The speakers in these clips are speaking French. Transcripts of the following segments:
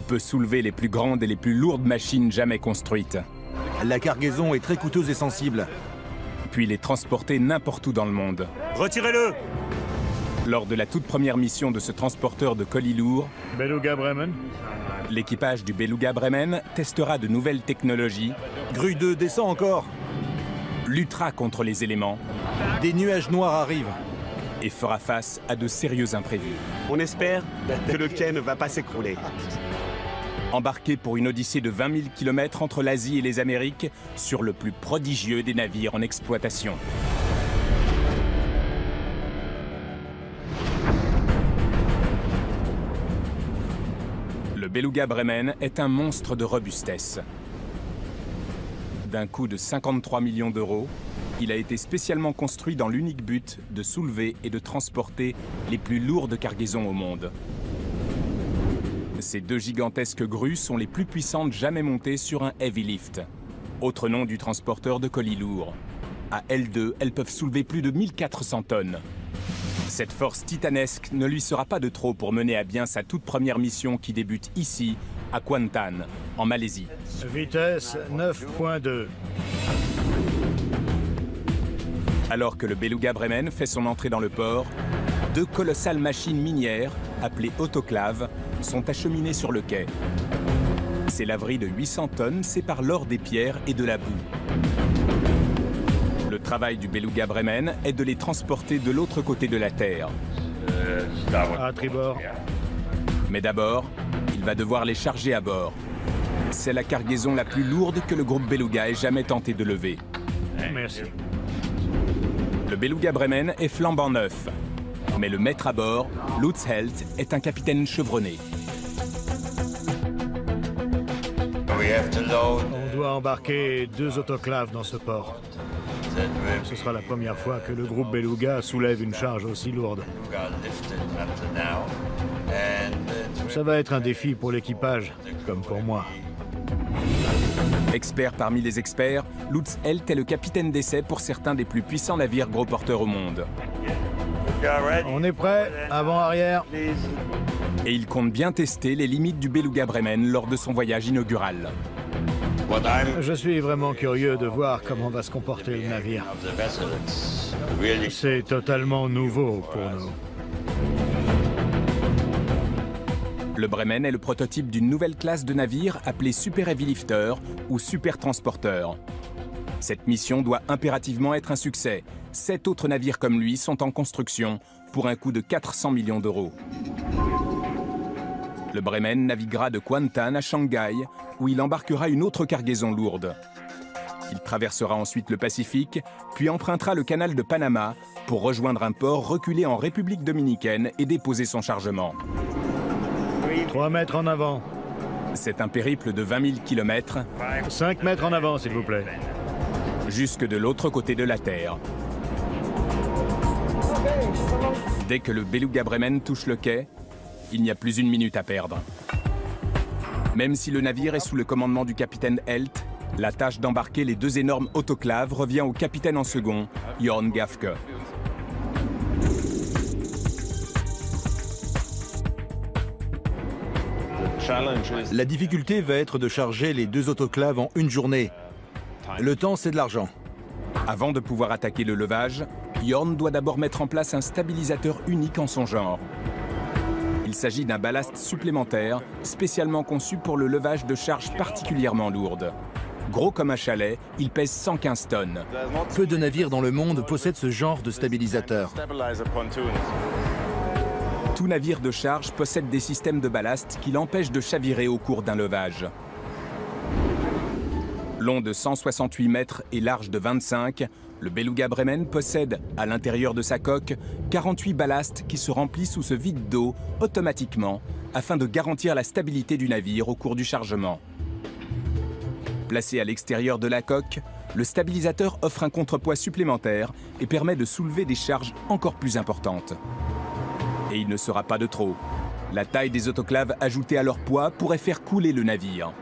peut soulever les plus grandes et les plus lourdes machines jamais construites. La cargaison est très coûteuse et sensible. Puis les transporter n'importe où dans le monde. Retirez-le! Lors de la toute première mission de ce transporteur de colis lourds, Beluga Bremen. l'équipage du Beluga Bremen testera de nouvelles technologies, Grue 2 descend encore. luttera contre les éléments Des nuages noirs arrivent. et fera face à de sérieux imprévus. On espère que le quai ne va pas s'écrouler. Embarqué pour une odyssée de 20 000 km entre l'Asie et les Amériques sur le plus prodigieux des navires en exploitation. Le Beluga Bremen est un monstre de robustesse. D'un coût de 53 millions d'euros, il a été spécialement construit dans l'unique but de soulever et de transporter les plus lourdes cargaisons au monde. Ces deux gigantesques grues sont les plus puissantes jamais montées sur un heavy lift, autre nom du transporteur de colis lourds. À L2, elles peuvent soulever plus de 1400 tonnes. Cette force titanesque ne lui sera pas de trop pour mener à bien sa toute première mission qui débute ici, à Kuantan, en Malaisie. Vitesse 9.2. Alors que le Beluga Bremen fait son entrée dans le port, deux colossales machines minières, appelées autoclaves, sont acheminées sur le quai. Ces laveries de 800 tonnes séparent l'or des pierres et de la boue. Le travail du Beluga Bremen est de les transporter de l'autre côté de la Terre. À tribord. Mais d'abord, il va devoir les charger à bord. C'est la cargaison la plus lourde que le groupe Beluga ait jamais tenté de lever. Merci. Le Beluga Bremen est flambant neuf. Mais le maître à bord, Lutz Helt, est un capitaine chevronné. On doit embarquer 2 autoclaves dans ce port. Ce sera la première fois que le groupe Beluga soulève une charge aussi lourde. Ça va être un défi pour l'équipage, comme pour moi. Expert parmi les experts, Lutz Helt est le capitaine d'essai pour certains des plus puissants navires gros porteurs au monde. On est prêt, avant-arrière. Et il compte bien tester les limites du Beluga Bremen lors de son voyage inaugural. Je suis vraiment curieux de voir comment va se comporter le navire. C'est totalement nouveau pour nous. Le Bremen est le prototype d'une nouvelle classe de navires appelée Super Heavy Lifter ou Super Transporteur. Cette mission doit impérativement être un succès. 7 autres navires comme lui sont en construction pour un coût de 400 millions d'euros. Le Bremen naviguera de Kuantan à Shanghai, où il embarquera une autre cargaison lourde. Il traversera ensuite le Pacifique, puis empruntera le canal de Panama pour rejoindre un port reculé en République dominicaine et déposer son chargement. 3 mètres en avant. C'est un périple de 20 000 km, 5 mètres en avant, s'il vous plaît. jusque de l'autre côté de la Terre. Dès que le Beluga Bremen touche le quai, il n'y a plus une minute à perdre. Même si le navire est sous le commandement du capitaine Helt, la tâche d'embarquer les 2 énormes autoclaves revient au capitaine en second, Jorn Gafke. La difficulté va être de charger les 2 autoclaves en une journée. Le temps, c'est de l'argent. Avant de pouvoir attaquer le levage, Jorn doit d'abord mettre en place un stabilisateur unique en son genre. Il s'agit d'un ballast supplémentaire, spécialement conçu pour le levage de charges particulièrement lourdes. Gros comme un chalet, il pèse 115 tonnes. Peu de navires dans le monde possèdent ce genre de stabilisateur. Tout navire de charge possède des systèmes de ballast qui l'empêchent de chavirer au cours d'un levage. Long de 168 mètres et large de 25, le Beluga Bremen possède, à l'intérieur de sa coque, 48 ballasts qui se remplissent ou se vident d'eau automatiquement afin de garantir la stabilité du navire au cours du chargement. Placé à l'extérieur de la coque, le stabilisateur offre un contrepoids supplémentaire et permet de soulever des charges encore plus importantes. Et il ne sera pas de trop. La taille des autoclaves ajoutée à leur poids pourrait faire couler le navire.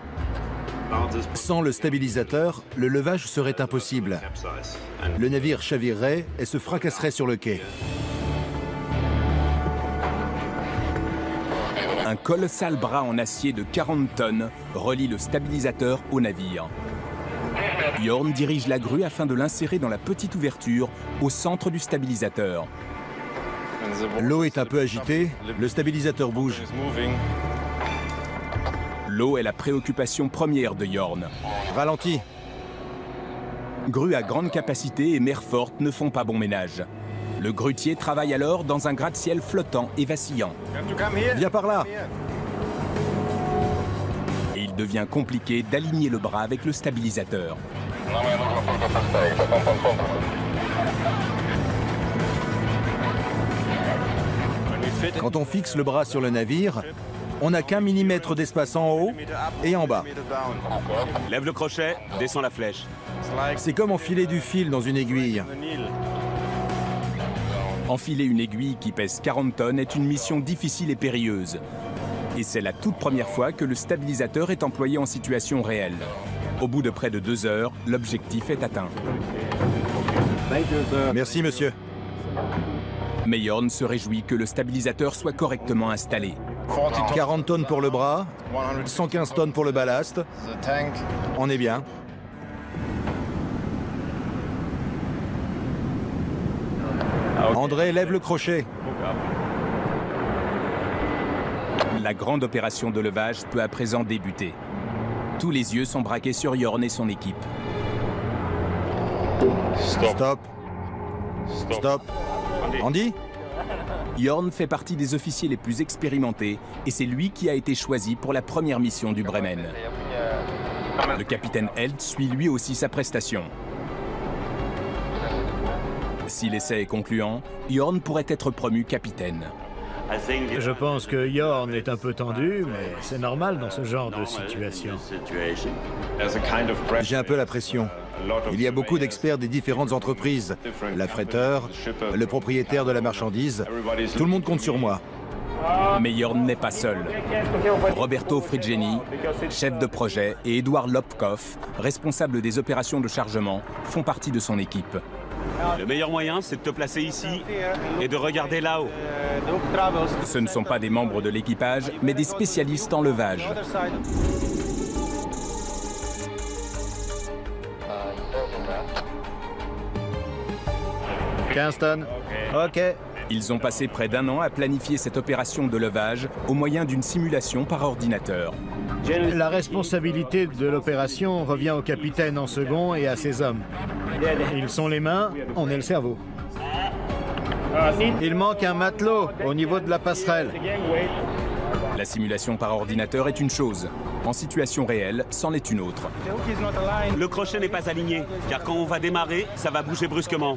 Sans le stabilisateur, le levage serait impossible. Le navire chavirerait et se fracasserait sur le quai. Un Un colossal bras en acier de 40 tonnes relie le stabilisateur au navire. Jorn dirige la grue afin de l'insérer dans la petite ouverture au centre du stabilisateur. L'eau est un peu agitée, le stabilisateur bouge. L'eau est la préoccupation première de Jorn. Ralenti. Grue à grande capacité et mer forte ne font pas bon ménage. Le grutier travaille alors dans un gratte-ciel flottant et vacillant. Viens par là. Et il devient compliqué d'aligner le bras avec le stabilisateur. Quand on fixe le bras sur le navire, on n'a qu'1 millimètre d'espace en haut et en bas. Lève le crochet, descends la flèche. C'est comme enfiler du fil dans une aiguille. Enfiler une aiguille qui pèse 40 tonnes est une mission difficile et périlleuse. Et c'est la toute première fois que le stabilisateur est employé en situation réelle. Au bout de près de 2 heures, l'objectif est atteint. Merci, monsieur. Mais Jorn se réjouit que le stabilisateur soit correctement installé. 40 tonnes pour le bras, 115 tonnes pour le ballast. On est bien. André, lève le crochet. La grande opération de levage peut à présent débuter. Tous les yeux sont braqués sur Jorn et son équipe. Stop. Stop. Andy? Jorn fait partie des officiers les plus expérimentés et c'est lui qui a été choisi pour la première mission du Bremen. Le capitaine Held suit lui aussi sa prestation. Si l'essai est concluant, Jorn pourrait être promu capitaine. Je pense que Jorn est un peu tendu, mais c'est normal dans ce genre de situation. J'ai un peu la pression. Il y a beaucoup d'experts des différentes entreprises. L'affréteur, le propriétaire de la marchandise. Tout le monde compte sur moi. Mais Jorn n'est pas seul. Roberto Frigeni, chef de projet, et Edouard Lopkov, responsable des opérations de chargement, font partie de son équipe. Le meilleur moyen, c'est de te placer ici et de regarder là-haut. Ce ne sont pas des membres de l'équipage, mais des spécialistes en levage. « 15 tonnes. OK. » Ils ont passé près d'1 an à planifier cette opération de levage au moyen d'une simulation par ordinateur. La responsabilité de l'opération revient au capitaine en second et à ses hommes. Ils sont les mains, on est le cerveau. Il manque un matelot au niveau de la passerelle. La simulation par ordinateur est une chose. En situation réelle, c'en est une autre. Le crochet n'est pas aligné, car quand on va démarrer, ça va bouger brusquement.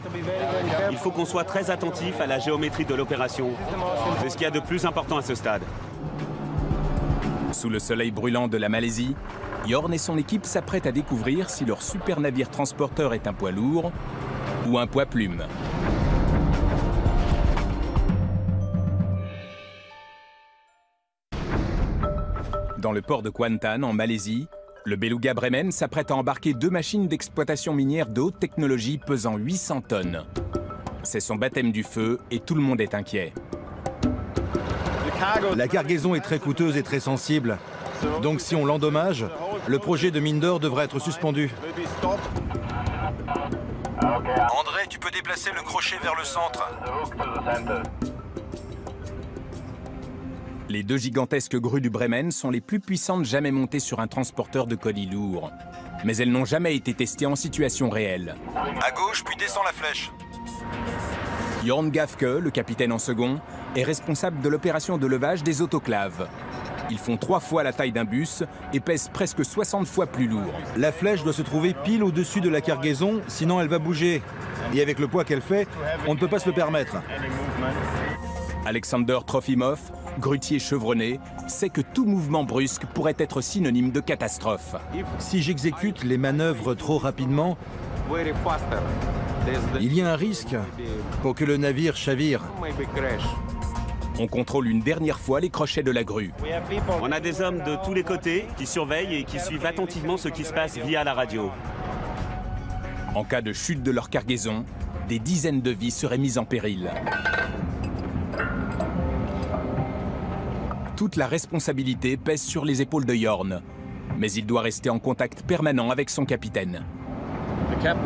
Il faut qu'on soit très attentif à la géométrie de l'opération. C'est ce qu'il y a de plus important à ce stade. Sous le soleil brûlant de la Malaisie, Jorn et son équipe s'apprêtent à découvrir si leur super navire transporteur est un poids lourd ou un poids plume. Dans le port de Kuantan, en Malaisie, le Beluga Bremen s'apprête à embarquer 2 machines d'exploitation minière de haute technologie pesant 800 tonnes. C'est son baptême du feu et tout le monde est inquiet. La cargaison est très coûteuse et très sensible. Donc si on l'endommage, le projet de mine d'or devrait être suspendu. André, tu peux déplacer le crochet vers le centre. Les 2 gigantesques grues du Bremen sont les plus puissantes jamais montées sur un transporteur de colis lourd. Mais elles n'ont jamais été testées en situation réelle. À gauche, puis descends la flèche. Jorn Gafke, le capitaine en second, est responsable de l'opération de levage des autoclaves. Ils font 3 fois la taille d'un bus et pèsent presque 60 fois plus lourd. La flèche doit se trouver pile au-dessus de la cargaison, sinon elle va bouger. Et avec le poids qu'elle fait, on ne peut pas se le permettre. Alexander Trofimov, grutier chevronné, sait que tout mouvement brusque pourrait être synonyme de catastrophe. Si j'exécute les manœuvres trop rapidement, il y a un risque pour que le navire chavire. On contrôle une dernière fois les crochets de la grue. On a des hommes de tous les côtés qui surveillent et qui suivent attentivement ce qui se passe via la radio. En cas de chute de leur cargaison, des dizaines de vies seraient mises en péril. Toute la responsabilité pèse sur les épaules de Yorn. Mais il doit rester en contact permanent avec son capitaine.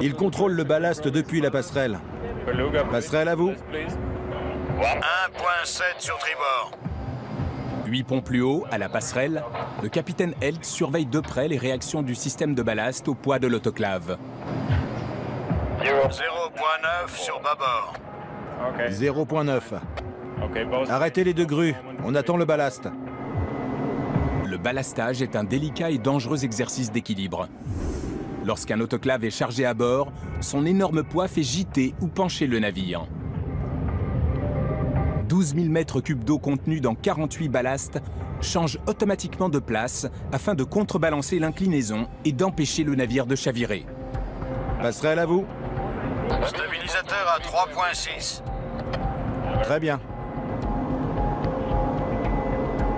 Il contrôle le ballast depuis la passerelle. Passerelle à vous. 1.7 sur tribord. 8 ponts plus haut, à la passerelle, le capitaine Helt surveille de près les réactions du système de ballast au poids de l'autoclave. 0.9 sur bâbord. 0.9. Arrêtez les deux grues. On attend le ballast. Le ballastage est un délicat et dangereux exercice d'équilibre. Lorsqu'un autoclave est chargé à bord, son énorme poids fait gîter ou pencher le navire. 12 000 mètres cubes d'eau contenus dans 48 ballasts changent automatiquement de place afin de contrebalancer l'inclinaison et d'empêcher le navire de chavirer. Passerelle à vous. Stabilisateur à 3.6. Très bien.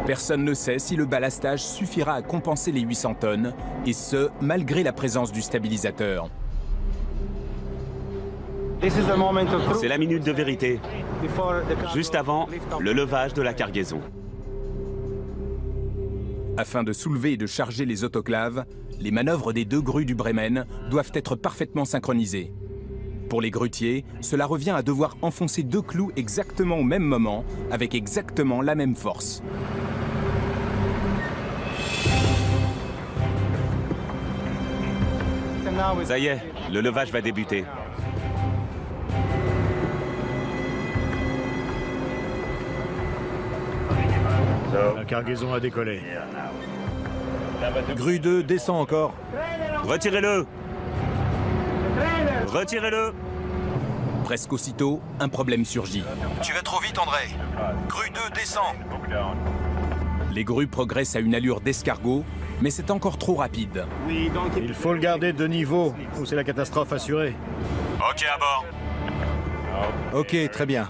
Personne ne sait si le ballastage suffira à compenser les 800 tonnes, et ce, malgré la présence du stabilisateur. C'est la minute de vérité, juste avant le levage de la cargaison. Afin de soulever et de charger les autoclaves, les manœuvres des deux grues du Bremen doivent être parfaitement synchronisées. Pour les grutiers, cela revient à devoir enfoncer deux clous exactement au même moment, avec exactement la même force. Ça y est, le levage va débuter. La cargaison a décollé. Grue 2, descend encore. Retirez-le! Retirez-le! Presque aussitôt, un problème surgit. Tu vas trop vite, André. Grue 2 descend. Les grues progressent à une allure d'escargot, mais c'est encore trop rapide. Il faut le garder de niveau, ou c'est la catastrophe assurée. OK à bord. Ok, très bien.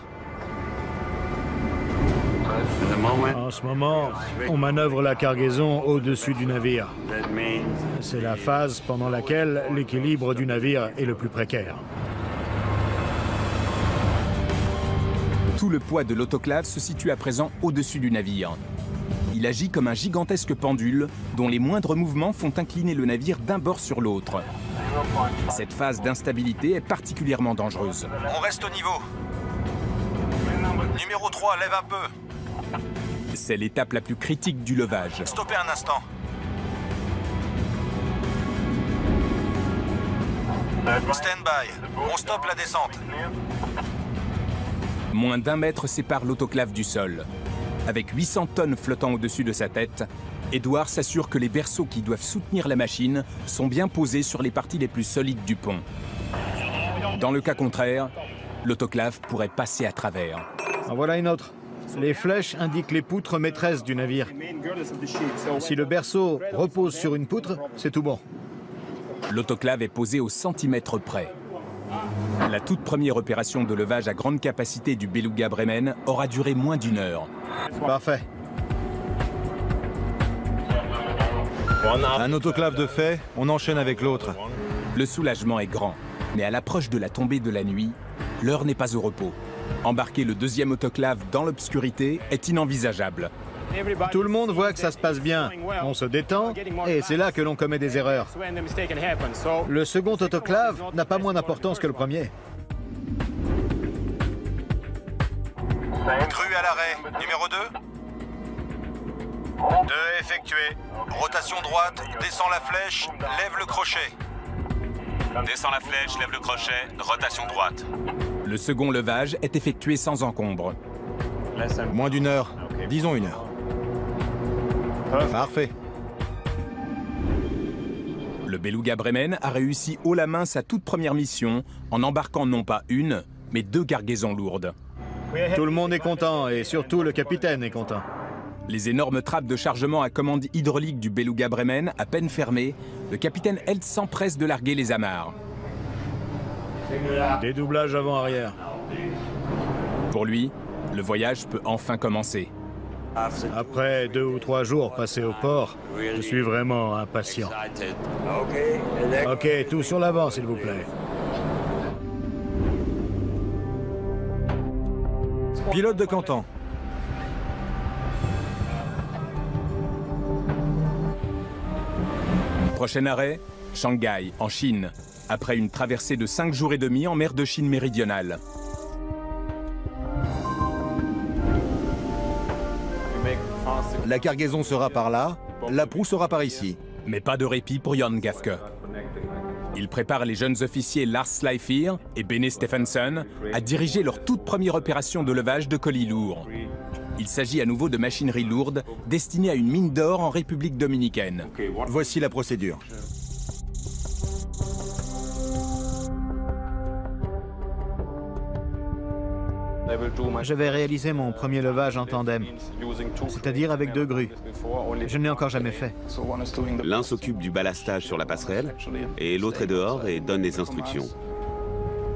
En ce moment, on manœuvre la cargaison au-dessus du navire. C'est la phase pendant laquelle l'équilibre du navire est le plus précaire. Tout le poids de l'autoclave se situe à présent au-dessus du navire. Il agit comme un gigantesque pendule dont les moindres mouvements font incliner le navire d'un bord sur l'autre. Cette phase d'instabilité est particulièrement dangereuse. On reste au niveau. Numéro 3, lève un peu. C'est l'étape la plus critique du levage. Stoppez un instant. Stand by. On stoppe la descente. Moins d'1 mètre sépare l'autoclave du sol. Avec 800 tonnes flottant au-dessus de sa tête, Edward s'assure que les berceaux qui doivent soutenir la machine sont bien posés sur les parties les plus solides du pont. Dans le cas contraire, l'autoclave pourrait passer à travers. En voilà une autre. Les flèches indiquent les poutres maîtresses du navire. Si le berceau repose sur une poutre, c'est tout bon. L'autoclave est posée au centimètre près. La toute première opération de levage à grande capacité du Beluga Bremen aura duré moins d'1 heure. Parfait. Un autoclave de fait, on enchaîne avec l'autre. Le soulagement est grand, mais à l'approche de la tombée de la nuit, l'heure n'est pas au repos. Embarquer le deuxième autoclave dans l'obscurité est inenvisageable. Tout le monde voit que ça se passe bien. On se détend et c'est là que l'on commet des erreurs. Le second autoclave n'a pas moins d'importance que le premier. Grue à l'arrêt. Numéro 2. 2 effectué. Rotation droite, descends la flèche, lève le crochet. Descends la flèche, lève le crochet, rotation droite. Le second levage est effectué sans encombre. Moins d'1 heure. Disons 1 heure. Parfait. Le Beluga Bremen a réussi haut la main sa toute première mission en embarquant non pas une, mais 2 cargaisons lourdes. Tout le monde est content et surtout le capitaine est content. Les énormes trappes de chargement à commande hydraulique du Beluga Bremen à peine fermées, le capitaine Helt s'empresse de larguer les amarres. Dédoublage avant-arrière. Pour lui, le voyage peut enfin commencer. Après 2 ou 3 jours passés au port, je suis vraiment impatient. Ok, tout sur l'avant, s'il vous plaît. Pilote de Canton. Prochain arrêt, Shanghai, en Chine, après une traversée de 5 jours et demi en mer de Chine méridionale. La cargaison sera par là, la proue sera par ici. Mais pas de répit pour Jan Gafke. Il prépare les jeunes officiers Lars Leifir et Bene Stephenson à diriger leur toute première opération de levage de colis lourds. Il s'agit à nouveau de machinerie lourde destinée à une mine d'or en République dominicaine. Voici la procédure. Je vais réaliser mon premier levage en tandem, c'est-à-dire avec 2 grues. Je ne l'ai encore jamais fait. L'un s'occupe du ballastage sur la passerelle et l'autre est dehors et donne les instructions.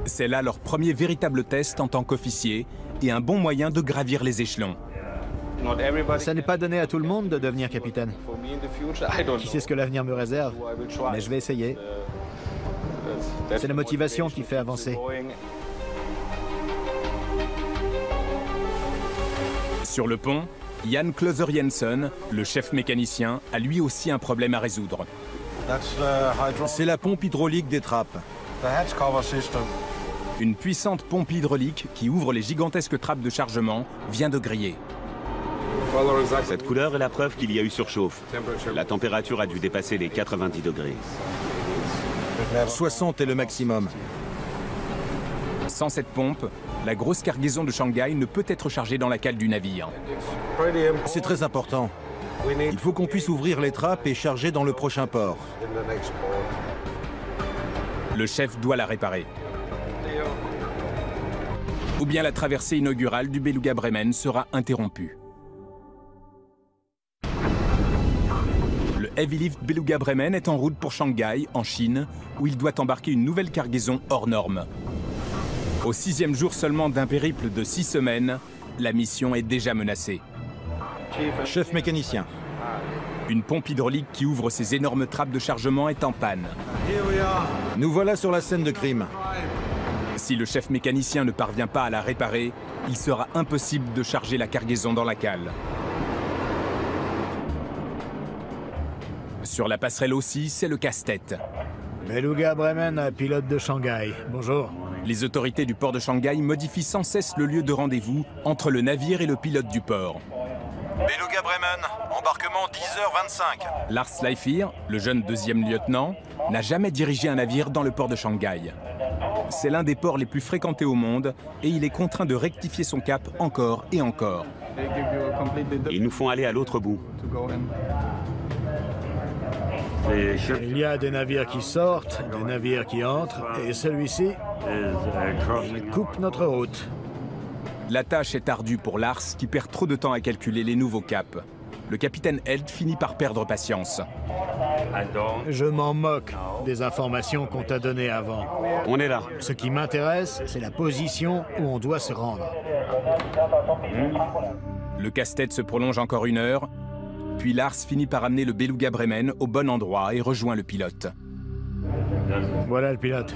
C'est là leur premier véritable test en tant qu'officier et un bon moyen de gravir les échelons. Ça n'est pas donné à tout le monde de devenir capitaine. Qui sait ce que l'avenir me réserve, mais je vais essayer. C'est la motivation qui fait avancer. Sur le pont, Jan Klauser Jensen, le chef mécanicien, a lui aussi un problème à résoudre. C'est la pompe hydraulique des trappes. Une puissante pompe hydraulique qui ouvre les gigantesques trappes de chargement vient de griller. Cette couleur est la preuve qu'il y a eu surchauffe. La température a dû dépasser les 90 degrés. 60 est le maximum. Sans cette pompe, la grosse cargaison de Shanghai ne peut être chargée dans la cale du navire. C'est très important. Il faut qu'on puisse ouvrir les trappes et charger dans le prochain port. Le chef doit la réparer. Ou bien la traversée inaugurale du Beluga Bremen sera interrompue. Le Heavy Lift Beluga Bremen est en route pour Shanghai, en Chine, où il doit embarquer une nouvelle cargaison hors norme. Au 6e jour seulement d'un périple de 6 semaines, la mission est déjà menacée. Chef mécanicien. Une pompe hydraulique qui ouvre ces énormes trappes de chargement est en panne. Nous voilà sur la scène de crime. Si le chef mécanicien ne parvient pas à la réparer, il sera impossible de charger la cargaison dans la cale. Sur la passerelle aussi, c'est le casse-tête. Beluga Bremen, pilote de Shanghai. Bonjour. Les autorités du port de Shanghai modifient sans cesse le lieu de rendez-vous entre le navire et le pilote du port. Beluga Bremen, embarquement 10h25. Lars Leifir, le jeune 2e lieutenant, n'a jamais dirigé un navire dans le port de Shanghai. C'est l'un des ports les plus fréquentés au monde et il est contraint de rectifier son cap encore et encore. Ils nous font aller à l'autre bout. Il y a des navires qui sortent, des navires qui entrent, et celui-ci, il coupe notre route. La tâche est ardue pour Lars qui perd trop de temps à calculer les nouveaux caps. Le capitaine Held finit par perdre patience. Je m'en moque des informations qu'on t'a données avant. On est là. Ce qui m'intéresse, c'est la position où on doit se rendre. Le casse-tête se prolonge encore 1 heure, puis Lars finit par amener le Beluga Bremen au bon endroit et rejoint le pilote. Voilà le pilote.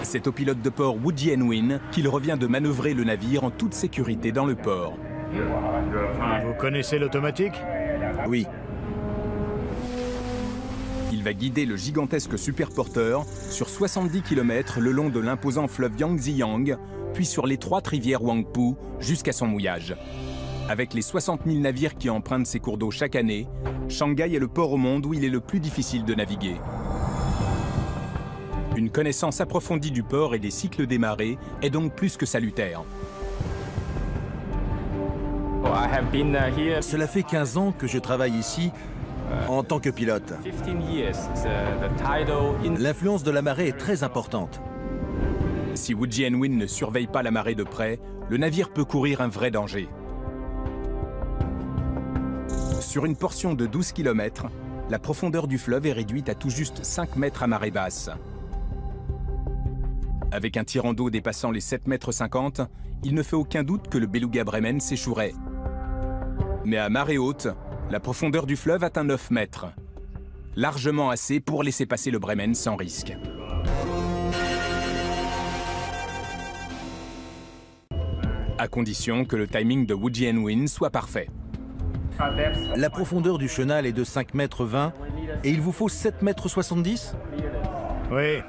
C'est au pilote de port Woody Henwin qu'il revient de manœuvrer le navire en toute sécurité dans le port. Vous connaissez l'automatique? Oui. Il va guider le gigantesque superporteur sur 70 km le long de l'imposant fleuve Yangtze-Yang, puis sur l'étroite rivière Huangpu jusqu'à son mouillage. Avec les 60 000 navires qui empruntent ces cours d'eau chaque année, Shanghai est le port au monde où il est le plus difficile de naviguer. Une connaissance approfondie du port et des cycles des marées est donc plus que salutaire. Cela fait 15 ans que je travaille ici en tant que pilote. L'influence de la marée est très importante. Si Woody Henwin ne surveille pas la marée de près, le navire peut courir un vrai danger. Sur une portion de 12 km, la profondeur du fleuve est réduite à tout juste 5 mètres à marée basse. Avec un tirant d'eau dépassant les 7,50 m, il ne fait aucun doute que le Beluga Bremen s'échouerait. Mais à marée haute, la profondeur du fleuve atteint 9 mètres. Largement assez pour laisser passer le Bremen sans risque. À condition que le timing de Woody Henwin soit parfait. La profondeur du chenal est de 5,20 m Et il vous faut 7,70 m? Oui.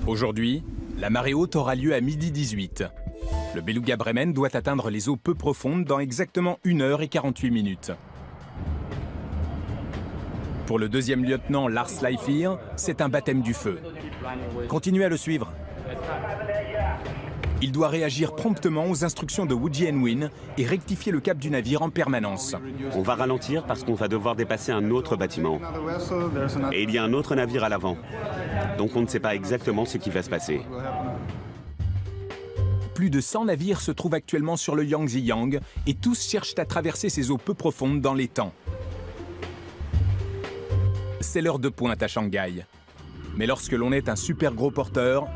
Aujourd'hui, la marée haute aura lieu à 12h18. Le Beluga Bremen doit atteindre les eaux peu profondes dans exactement 1h48. Pour le deuxième lieutenant Lars Leifir, c'est un baptême du feu. Continuez à le suivre. Il doit réagir promptement aux instructions de Woody Wynne et rectifier le cap du navire en permanence. On va ralentir parce qu'on va devoir dépasser un autre bâtiment. Et il y a un autre navire à l'avant. Donc on ne sait pas exactement ce qui va se passer. Plus de 100 navires se trouvent actuellement sur le Yangtze Yang et tous cherchent à traverser ces eaux peu profondes dans les temps. C'est l'heure de pointe à Shanghai. Mais lorsque l'on est un super gros porteur,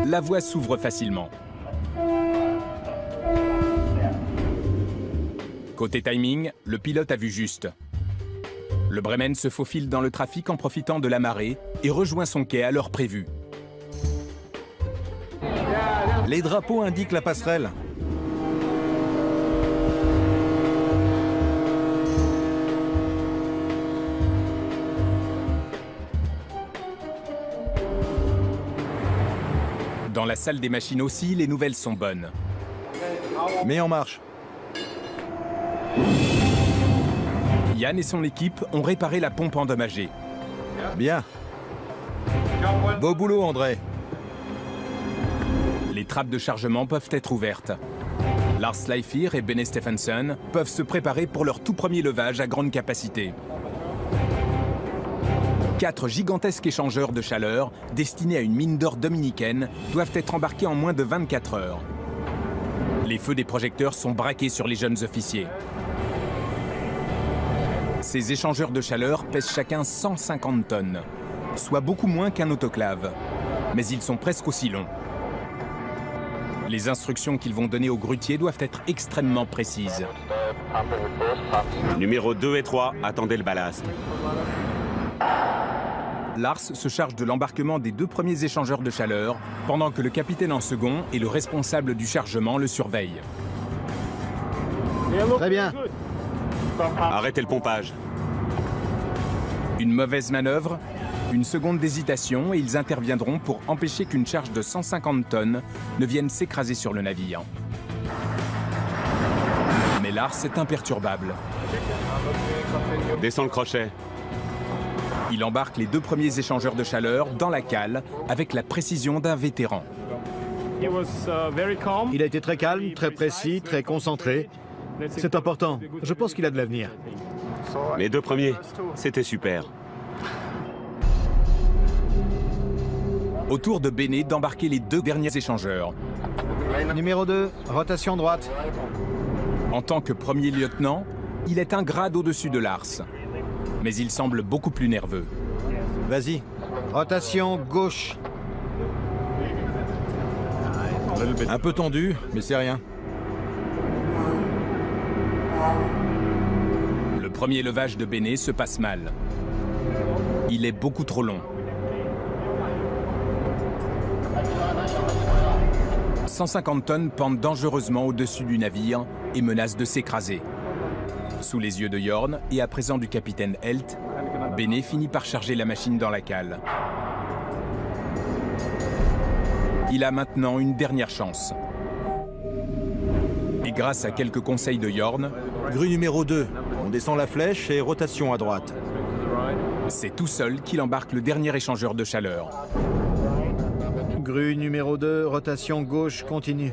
la voie s'ouvre facilement. Côté timing, le pilote a vu juste. Le Bremen se faufile dans le trafic en profitant de la marée et rejoint son quai à l'heure prévue. Les drapeaux indiquent la passerelle. Dans la salle des machines aussi, les nouvelles sont bonnes. Mets en marche. Yann et son équipe ont réparé la pompe endommagée. Bien. Beau boulot, André. Les trappes de chargement peuvent être ouvertes. Lars Leifir et Bene Stephenson peuvent se préparer pour leur tout premier levage à grande capacité. 4 gigantesques échangeurs de chaleur, destinés à une mine d'or dominicaine, doivent être embarqués en moins de 24 heures. Les feux des projecteurs sont braqués sur les jeunes officiers. Ces échangeurs de chaleur pèsent chacun 150 tonnes, soit beaucoup moins qu'un autoclave. Mais ils sont presque aussi longs. Les instructions qu'ils vont donner aux grutiers doivent être extrêmement précises. Numéro 2 et 3, attendez le ballast. Lars se charge de l'embarquement des 2 premiers échangeurs de chaleur, pendant que le capitaine en second et le responsable du chargement le surveillent. Très bien. Arrêtez le pompage. Une mauvaise manœuvre, une seconde d'hésitation et ils interviendront pour empêcher qu'une charge de 150 tonnes ne vienne s'écraser sur le navire. Mais Lars est imperturbable. Descends le crochet. Il embarque les 2 premiers échangeurs de chaleur dans la cale avec la précision d'un vétéran. Il a été très calme, très précis, très concentré. C'est important. Je pense qu'il a de l'avenir. Les 2 premiers, c'était super. Au tour de Bene d'embarquer les 2 derniers échangeurs. Numéro 2, rotation droite. En tant que premier lieutenant, il est un grade au-dessus de Lars. Mais il semble beaucoup plus nerveux. Vas-y. Rotation gauche. Un peu tendu, mais c'est rien. Le premier levage de Bene se passe mal. Il est beaucoup trop long. 150 tonnes pendent dangereusement au-dessus du navire et menacent de s'écraser. Sous les yeux de Jorn et à présent du capitaine Helt, Bene finit par charger la machine dans la cale. Il a maintenant une dernière chance. Et grâce à quelques conseils de Jorn, Grue numéro 2. On descend la flèche et rotation à droite. c'est tout seul qu'il embarque le dernier échangeur de chaleur. Grue numéro 2, rotation gauche continue.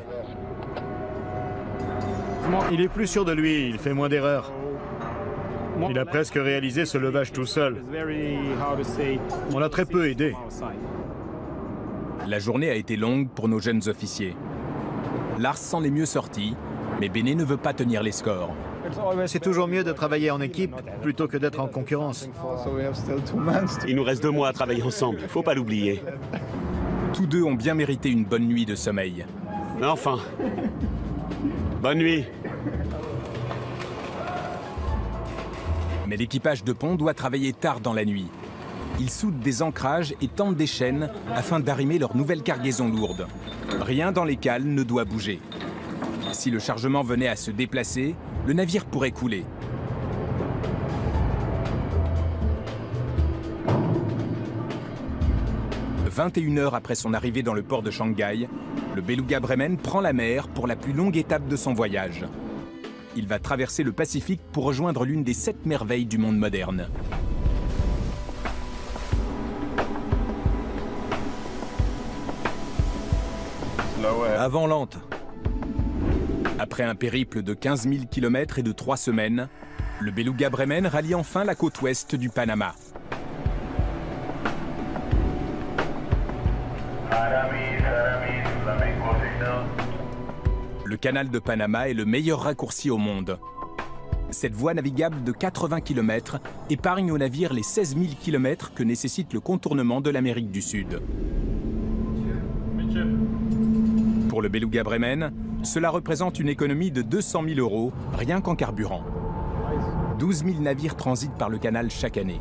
Il est plus sûr de lui, il fait moins d'erreurs. Il a presque réalisé ce levage tout seul. On l'a très peu aidé. La journée a été longue pour nos jeunes officiers. Lars s'en est mieux sorti, mais Bene ne veut pas tenir les scores. C'est toujours mieux de travailler en équipe plutôt que d'être en concurrence. Il nous reste 2 mois à travailler ensemble, faut pas l'oublier. Tous 2 ont bien mérité une bonne nuit de sommeil. Enfin. Bonne nuit. Mais l'équipage de pont doit travailler tard dans la nuit. Ils soudent des ancrages et tendent des chaînes afin d'arrimer leur nouvelle cargaison lourde. Rien dans les cales ne doit bouger. Si le chargement venait à se déplacer, le navire pourrait couler. 21 heures après son arrivée dans le port de Shanghai, le Beluga Bremen prend la mer pour la plus longue étape de son voyage. Il va traverser le Pacifique pour rejoindre l'une des 7 merveilles du monde moderne. Avant lente. Après un périple de 15 000 km et de 3 semaines, le Beluga Bremen rallie enfin la côte ouest du Panama. Le canal de Panama est le meilleur raccourci au monde. Cette voie navigable de 80 km épargne aux navires les 16 000 km que nécessite le contournement de l'Amérique du Sud. Pour le Beluga Bremen, cela représente une économie de 200 000 € rien qu'en carburant. 12 000 navires transitent par le canal chaque année.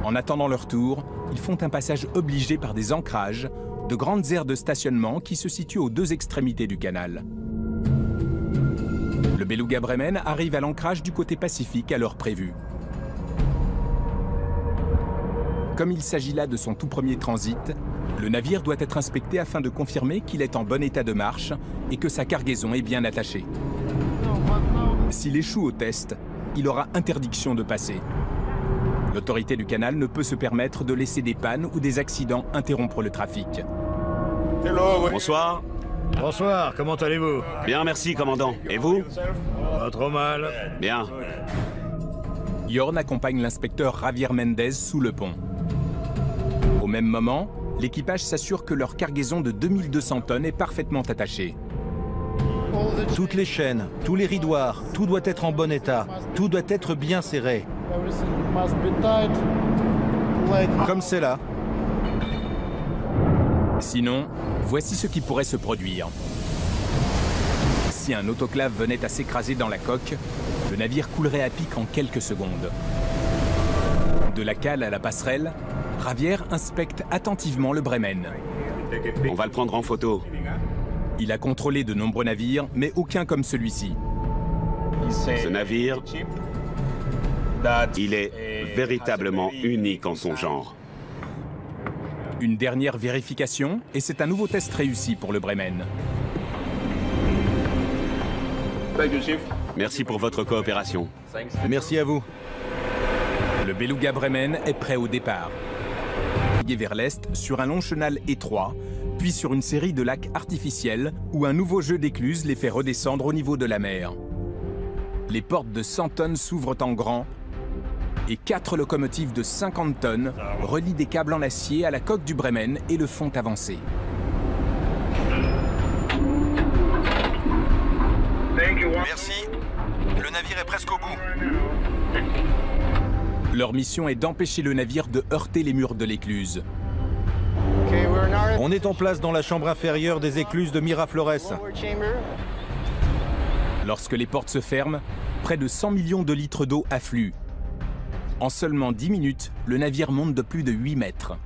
En attendant leur tour, ils font un passage obligé par des ancrages, de grandes aires de stationnement qui se situent aux 2 extrémités du canal. Le Beluga Bremen arrive à l'ancrage du côté Pacifique à l'heure prévue. Comme il s'agit là de son tout premier transit, le navire doit être inspecté afin de confirmer qu'il est en bon état de marche et que sa cargaison est bien attachée. S'il échoue au test, il aura interdiction de passer. L'autorité du canal ne peut se permettre de laisser des pannes ou des accidents interrompre le trafic. Bonsoir. Bonsoir, comment allez-vous? Bien, merci, commandant. Et vous? Pas trop mal. Bien. Jorn accompagne l'inspecteur Javier Mendez sous le pont. Au même moment, l'équipage s'assure que leur cargaison de 2200 tonnes est parfaitement attachée. Toutes les chaînes, tous les ridoirs, tout doit être en bon état. Tout doit être bien serré. Comme c'est là. Sinon, voici ce qui pourrait se produire. Si un autoclave venait à s'écraser dans la coque, le navire coulerait à pic en quelques secondes. De la cale à la passerelle, Javier inspecte attentivement le Bremen. On va le prendre en photo. Il a contrôlé de nombreux navires, mais aucun comme celui-ci. Ce navire, il est véritablement unique en son genre. Une dernière vérification, et c'est un nouveau test réussi pour le Bremen. Merci pour votre coopération. Merci à vous. Le Beluga Bremen est prêt au départ. Vers l'est, sur un long chenal étroit, puis sur une série de lacs artificiels où un nouveau jeu d'écluses les fait redescendre au niveau de la mer. Les portes de 100 tonnes s'ouvrent en grand et 4 locomotives de 50 tonnes relient des câbles en acier à la coque du Bremen et le font avancer. Merci. Le navire est presque au bout. Leur mission est d'empêcher le navire de heurter les murs de l'écluse. On est en place dans la chambre inférieure des écluses de Miraflores. Lorsque les portes se ferment, près de 100 millions de litres d'eau affluent. En seulement 10 minutes, le navire monte de plus de 8 mètres.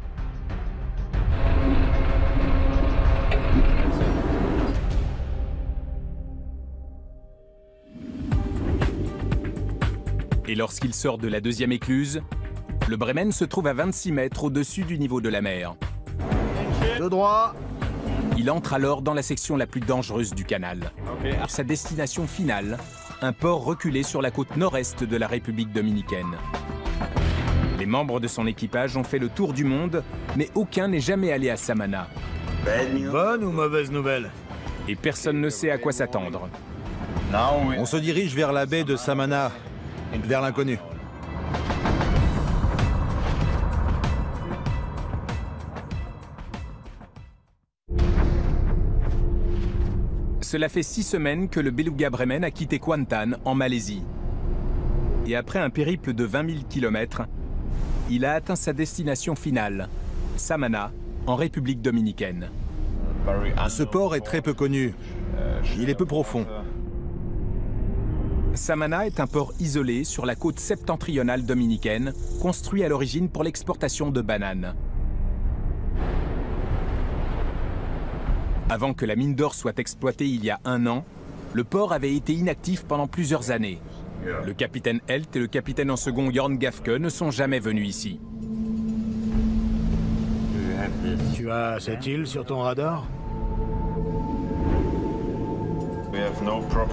Et lorsqu'il sort de la deuxième écluse, le Bremen se trouve à 26 mètres au-dessus du niveau de la mer. De droit. Il entre alors dans la section la plus dangereuse du canal. Sa destination finale, un port reculé sur la côte nord-est de la République dominicaine. Les membres de son équipage ont fait le tour du monde, mais aucun n'est jamais allé à Samana. Bonne ou mauvaise nouvelle? Et personne ne sait à quoi s'attendre. On se dirige vers la baie de Samana, vers l'inconnu. Cela fait 6 semaines que le Beluga Bremen a quitté Kuantan, en Malaisie. Et après un périple de 20 000 km, il a atteint sa destination finale, Samana, en République dominicaine. Ce port est très peu connu. Il est peu profond. Samana est un port isolé sur la côte septentrionale dominicaine, construit à l'origine pour l'exportation de bananes. Avant que la mine d'or soit exploitée il y a 1 an, le port avait été inactif pendant plusieurs années. Le capitaine Helt et le capitaine en second Jorn Gafke ne sont jamais venus ici. Tu as cette île sur ton radar?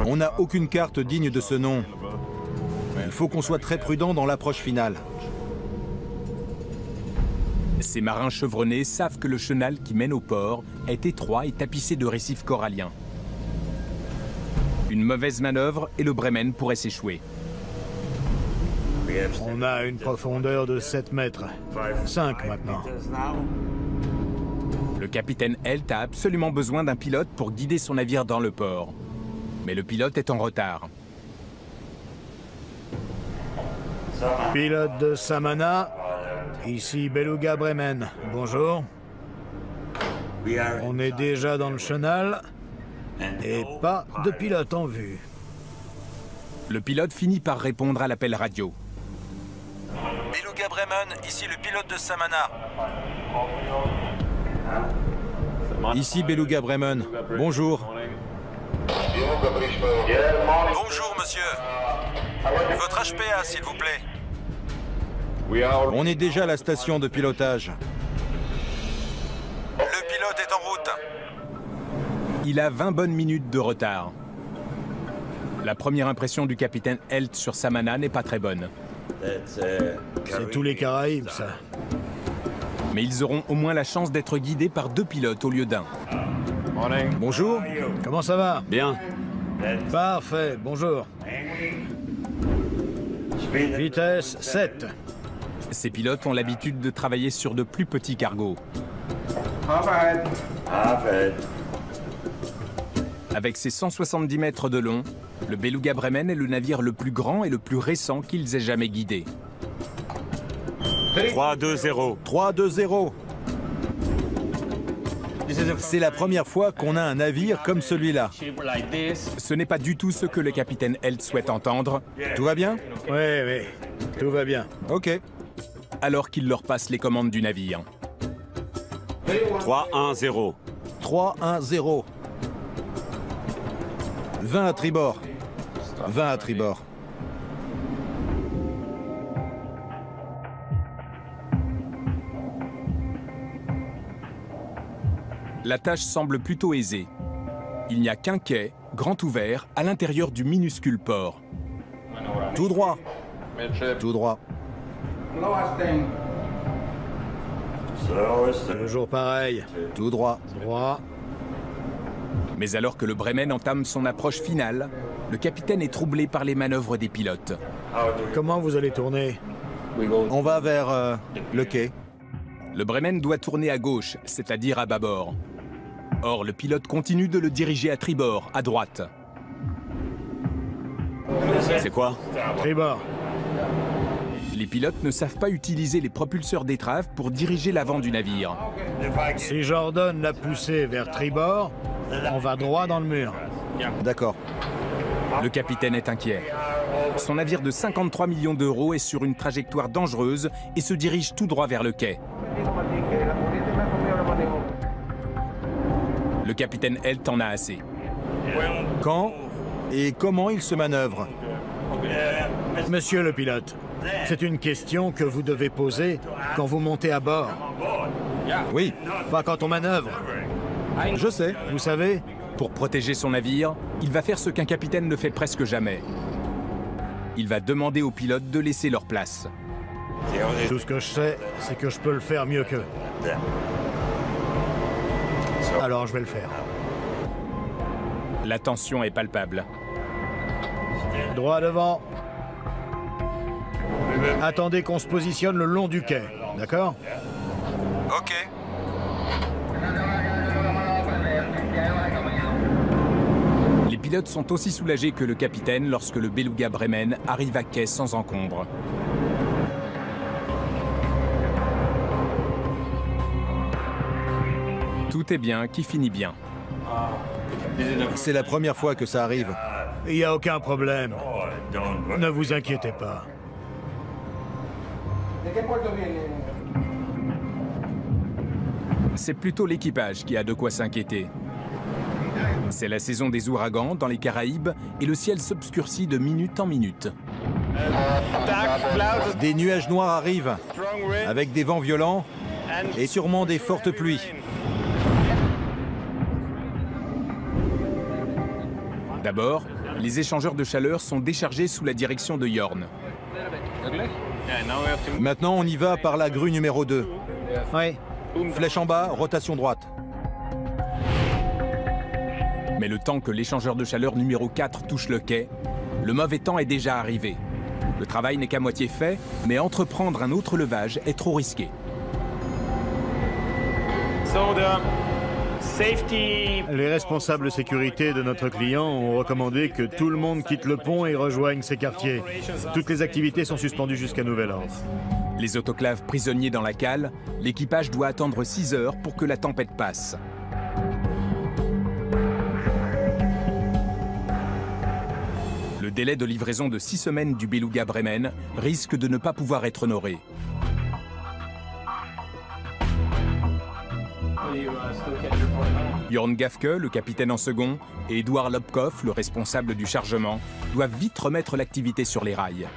On n'a aucune carte digne de ce nom. Il faut qu'on soit très prudent dans l'approche finale. Ces marins chevronnés savent que le chenal qui mène au port est étroit et tapissé de récifs coralliens. Une mauvaise manœuvre et le Bremen pourrait s'échouer. On a une profondeur de 7 mètres. 5 maintenant. Le capitaine Helt a absolument besoin d'un pilote pour guider son navire dans le port. Mais le pilote est en retard. Pilote de Samana, ici Beluga Bremen. Bonjour. On est déjà dans le chenal et pas de pilote en vue. Le pilote finit par répondre à l'appel radio. Beluga Bremen, ici le pilote de Samana. Ici Beluga Bremen. Bonjour. Bonjour, monsieur. Votre HPA, s'il vous plaît. On est déjà à la station de pilotage. Le pilote est en route. Il a 20 bonnes minutes de retard. La première impression du capitaine Helt sur Samana n'est pas très bonne. C'est tous les Caraïbes, ça. Mais ils auront au moins la chance d'être guidés par 2 pilotes au lieu d'un. Bonjour. Comment ça va? Bien. Parfait, bonjour. Vitesse 7. Ces pilotes ont l'habitude de travailler sur de plus petits cargos. Avec ses 170 mètres de long, le Beluga Bremen est le navire le plus grand et le plus récent qu'ils aient jamais guidé. 3-2-0. 3-2-0. C'est la première fois qu'on a un navire comme celui-là. Ce n'est pas du tout ce que le capitaine Helt souhaite entendre, Tout va bien? Oui, tout va bien. Ok. alors qu'il leur passe les commandes du navire. 3-1-0. 3-1-0. 20 à tribord. 20 à tribord. La tâche semble plutôt aisée. Il n'y a qu'un quai, grand ouvert, à l'intérieur du minuscule port. Tout droit. Tout droit. Toujours pareil. Tout droit. Droit. Mais alors que le Bremen entame son approche finale, le capitaine est troublé par les manœuvres des pilotes. Comment vous allez tourner? On va vers le quai. Le Bremen doit tourner à gauche, c'est-à-dire à bâbord. Or, le pilote continue de le diriger à tribord, à droite. C'est quoi? Tribord. Les pilotes ne savent pas utiliser les propulseurs d'étrave pour diriger l'avant du navire. Si j'ordonne la poussée vers tribord, on va droit dans le mur. D'accord. Le capitaine est inquiet. Son navire de 53 millions d'euros est sur une trajectoire dangereuse et se dirige tout droit vers le quai. Le capitaine Helt en a assez. Quand et comment il se manœuvre? Monsieur le pilote, c'est une question que vous devez poser quand vous montez à bord, Oui, pas quand on manœuvre. je sais. Vous savez, Pour protéger son navire, il va faire ce qu'un capitaine ne fait presque jamais. Il va demander aux pilotes de laisser leur place. tout ce que je sais, c'est que je peux le faire mieux qu'eux. Alors je vais le faire. La tension est palpable. Droit devant. Attendez qu'on se positionne le long du quai, d'accord? Ok. Les pilotes sont aussi soulagés que le capitaine lorsque le Beluga Bremen arrive à quai sans encombre. Tout est bien qui finit bien. C'est la première fois que ça arrive. Il n'y a aucun problème. Ne vous inquiétez pas. C'est plutôt l'équipage qui a de quoi s'inquiéter. C'est la saison des ouragans dans les Caraïbes et le ciel s'obscurcit de minute en minute. Des nuages noirs arrivent, avec des vents violents Et sûrement des fortes pluies. D'abord, les échangeurs de chaleur sont déchargés sous la direction de Jorn. Maintenant, on y va par la grue numéro 2. Oui. Flèche en bas, rotation droite. Mais le temps que l'échangeur de chaleur numéro 4 touche le quai, le mauvais temps est déjà arrivé. Le travail n'est qu'à moitié fait, mais entreprendre un autre levage est trop risqué. Les responsables sécurité de notre client ont recommandé que tout le monde quitte le pont et rejoigne ces quartiers. Toutes les activités sont suspendues jusqu'à nouvel ordre. Les autoclaves prisonniers dans la cale, l'équipage doit attendre 6 heures pour que la tempête passe. Le délai de livraison de 6 semaines du Beluga Bremen risque de ne pas pouvoir être honoré. Jorn Gafke, le capitaine en second, et Edouard Lobkov, le responsable du chargement, doivent vite remettre l'activité sur les rails.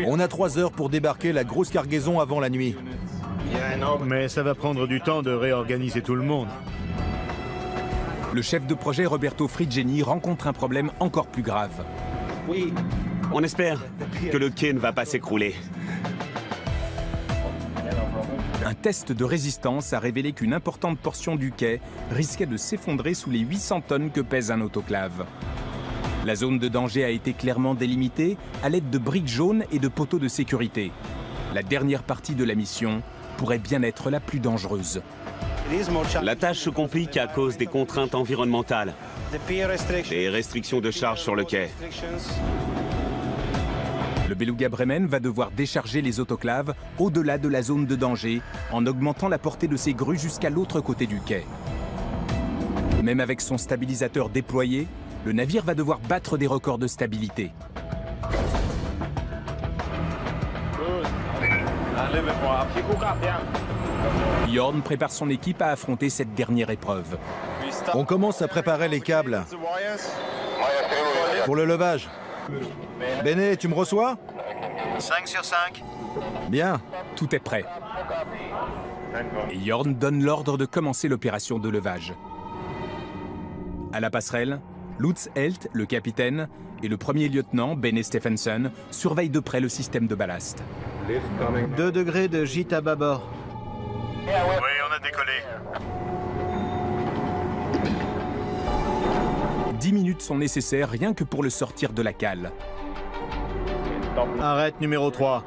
On a 3 heures pour débarquer la grosse cargaison avant la nuit. Mais ça va prendre du temps de réorganiser tout le monde. Le chef de projet Roberto Friggeni rencontre un problème encore plus grave. On espère que le quai ne va pas s'écrouler. Un test de résistance a révélé qu'une importante portion du quai risquait de s'effondrer sous les 800 tonnes que pèse un autoclave. La zone de danger a été clairement délimitée à l'aide de briques jaunes et de poteaux de sécurité. La dernière partie de la mission pourrait bien être la plus dangereuse. La tâche se complique à cause des contraintes environnementales, des restrictions de charge sur le quai. Le Beluga Bremen va devoir décharger les autoclaves au-delà de la zone de danger en augmentant la portée de ses grues jusqu'à l'autre côté du quai. Même avec son stabilisateur déployé, le navire va devoir battre des records de stabilité. Jorn prépare son équipe à affronter cette dernière épreuve. On commence à préparer les câbles. Pour le levage. Bene, tu me reçois? 5 sur 5. Bien. Tout est prêt. Et Jorn donne l'ordre de commencer l'opération de levage. À la passerelle, Lutz Helt, le capitaine, et le premier lieutenant, Bene Stephenson, surveillent de près le système de ballast. 2 degrés de gîte à bâbord. Oui, on a décollé. 10 minutes sont nécessaires rien que pour le sortir de la cale. Arrête numéro 3.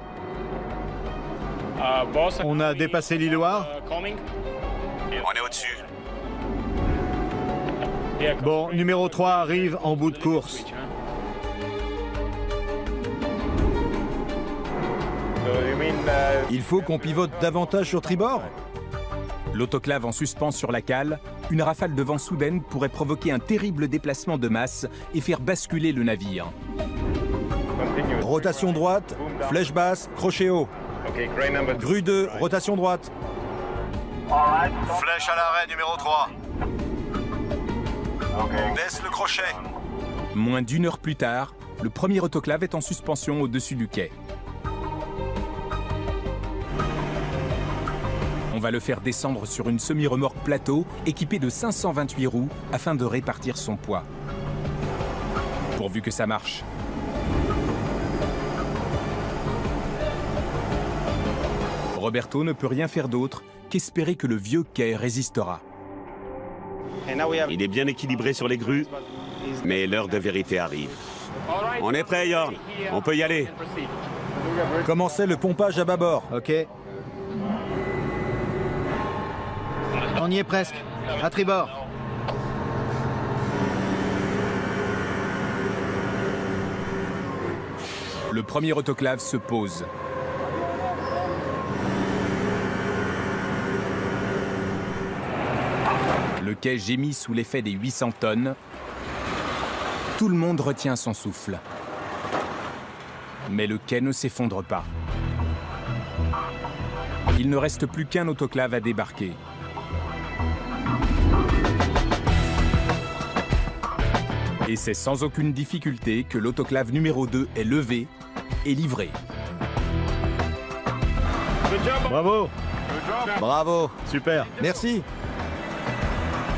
On a dépassé l'îloir. On est au-dessus. Bon, numéro 3 arrive en bout de course. Il faut qu'on pivote davantage sur tribord? L'autoclave en suspens sur la cale, une rafale de vent soudaine pourrait provoquer un terrible déplacement de masse et faire basculer le navire. Rotation droite, flèche basse, crochet haut. Grue 2, rotation droite. Flèche à l'arrêt numéro 3. Baisse le crochet. Moins d'1 heure plus tard, le premier autoclave est en suspension au-dessus du quai. On va le faire descendre sur une semi-remorque plateau équipée de 528 roues afin de répartir son poids. Pourvu que ça marche. Roberto ne peut rien faire d'autre qu'espérer que le vieux quai résistera. Il est bien équilibré sur les grues, mais l'heure de vérité arrive. On est prêt, Jorn. On peut y aller. Commencez le pompage à bâbord. OK. On y est presque. À tribord. Le premier autoclave se pose. Le quai gémit sous l'effet des 800 tonnes. Tout le monde retient son souffle. Mais le quai ne s'effondre pas. Il ne reste plus qu'un autoclave à débarquer. Et c'est sans aucune difficulté que l'autoclave numéro 2 est levé et livré. Bravo. Bravo. Super. Merci.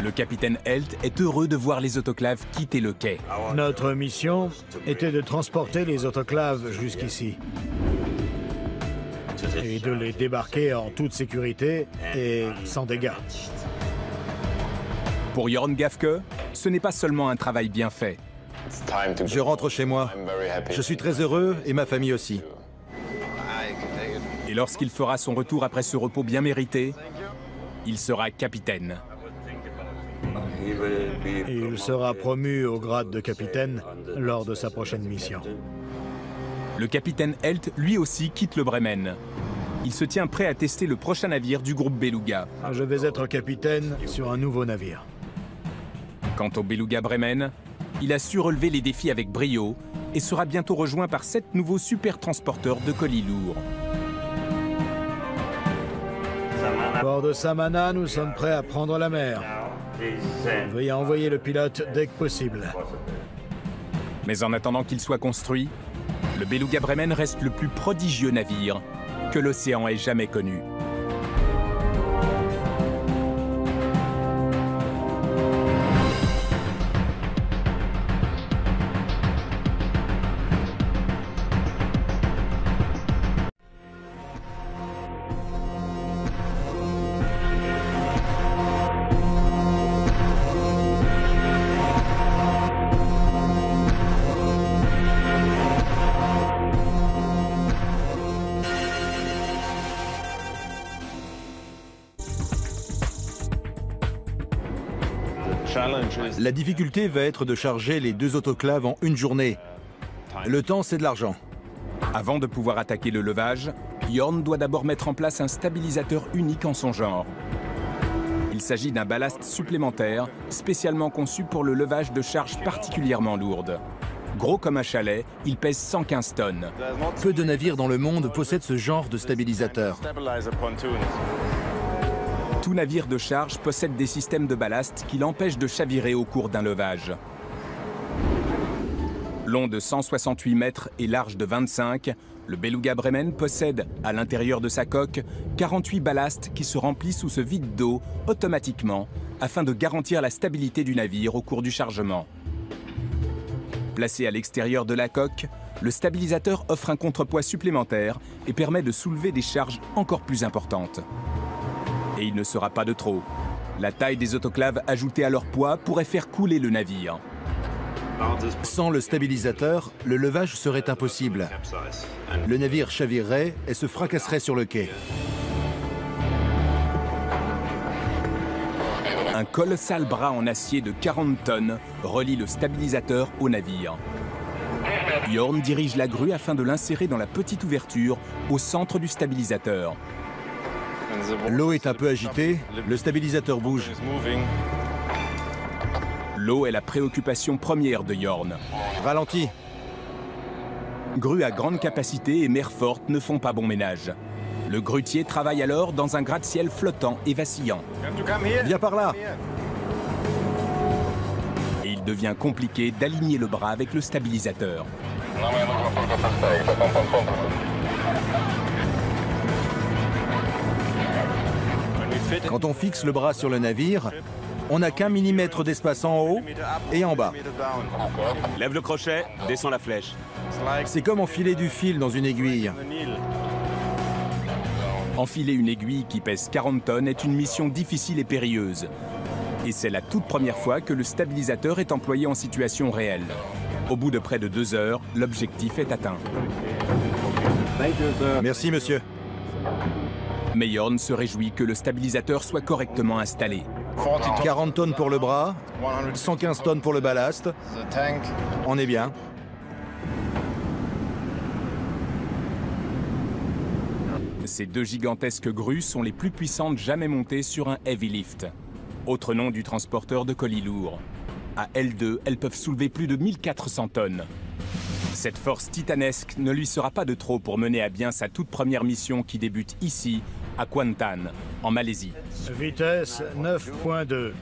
Le capitaine Helt est heureux de voir les autoclaves quitter le quai. Notre mission était de transporter les autoclaves jusqu'ici et de les débarquer en toute sécurité et sans dégâts. Pour Jorn Gafke, ce n'est pas seulement un travail bien fait. Je rentre chez moi. Je suis très heureux et ma famille aussi. Et lorsqu'il fera son retour après ce repos bien mérité, il sera capitaine. Et il sera promu au grade de capitaine lors de sa prochaine mission. Le capitaine Helt, lui aussi, quitte le Bremen. Il se tient prêt à tester le prochain navire du groupe Beluga. Je vais être capitaine sur un nouveau navire. Quant au Beluga Bremen, il a su relever les défis avec brio et sera bientôt rejoint par 7 nouveaux super transporteurs de colis lourds. Port de Samana, nous sommes prêts à prendre la mer. Veuillez envoyer le pilote dès que possible. Mais en attendant qu'il soit construit, le Beluga Bremen reste le plus prodigieux navire que l'océan ait jamais connu. La difficulté va être de charger les 2 autoclaves en une journée. Le temps, c'est de l'argent. Avant de pouvoir attaquer le levage, Jorn doit d'abord mettre en place un stabilisateur unique en son genre. Il s'agit d'un ballast supplémentaire, spécialement conçu pour le levage de charges particulièrement lourdes. Gros comme un chalet, il pèse 115 tonnes. Peu de navires dans le monde possèdent ce genre de stabilisateur. Tout navire de charge possède des systèmes de ballast qui l'empêchent de chavirer au cours d'un levage. Long de 168 mètres et large de 25, le Beluga Bremen possède, à l'intérieur de sa coque, 48 ballasts qui se remplissent ou se vident d'eau automatiquement afin de garantir la stabilité du navire au cours du chargement. Placé à l'extérieur de la coque, le stabilisateur offre un contrepoids supplémentaire et permet de soulever des charges encore plus importantes. Et il ne sera pas de trop. La taille des autoclaves ajoutée à leur poids pourrait faire couler le navire. Sans le stabilisateur, le levage serait impossible. Le navire chavirerait et se fracasserait sur le quai. Un colossal bras en acier de 40 tonnes relie le stabilisateur au navire. Jorn dirige la grue afin de l'insérer dans la petite ouverture au centre du stabilisateur. L'eau est un peu agitée, le stabilisateur bouge. L'eau est la préoccupation première de Jorn. Ralenti. Grue à grande capacité et mer forte ne font pas bon ménage. Le grutier travaille alors dans un gratte-ciel flottant et vacillant. Viens par là. Et il devient compliqué d'aligner le bras avec le stabilisateur. Quand on fixe le bras sur le navire, on n'a qu'1 millimètre d'espace en haut et en bas. Lève le crochet, descends la flèche. C'est comme enfiler du fil dans une aiguille. Enfiler une aiguille qui pèse 40 tonnes est une mission difficile et périlleuse. Et c'est la toute première fois que le stabilisateur est employé en situation réelle. Au bout de près de 2 heures, l'objectif est atteint. Merci, monsieur. Mais Jorn se réjouit que le stabilisateur soit correctement installé. 40 tonnes pour le bras, 115 tonnes pour le ballast. On est bien. Ces 2 gigantesques grues sont les plus puissantes jamais montées sur un heavy lift, autre nom du transporteur de colis lourds. À L2, elles peuvent soulever plus de 1400 tonnes. Cette force titanesque ne lui sera pas de trop pour mener à bien sa toute première mission qui débute ici, à Kuantan, en Malaisie. Vitesse 9.2.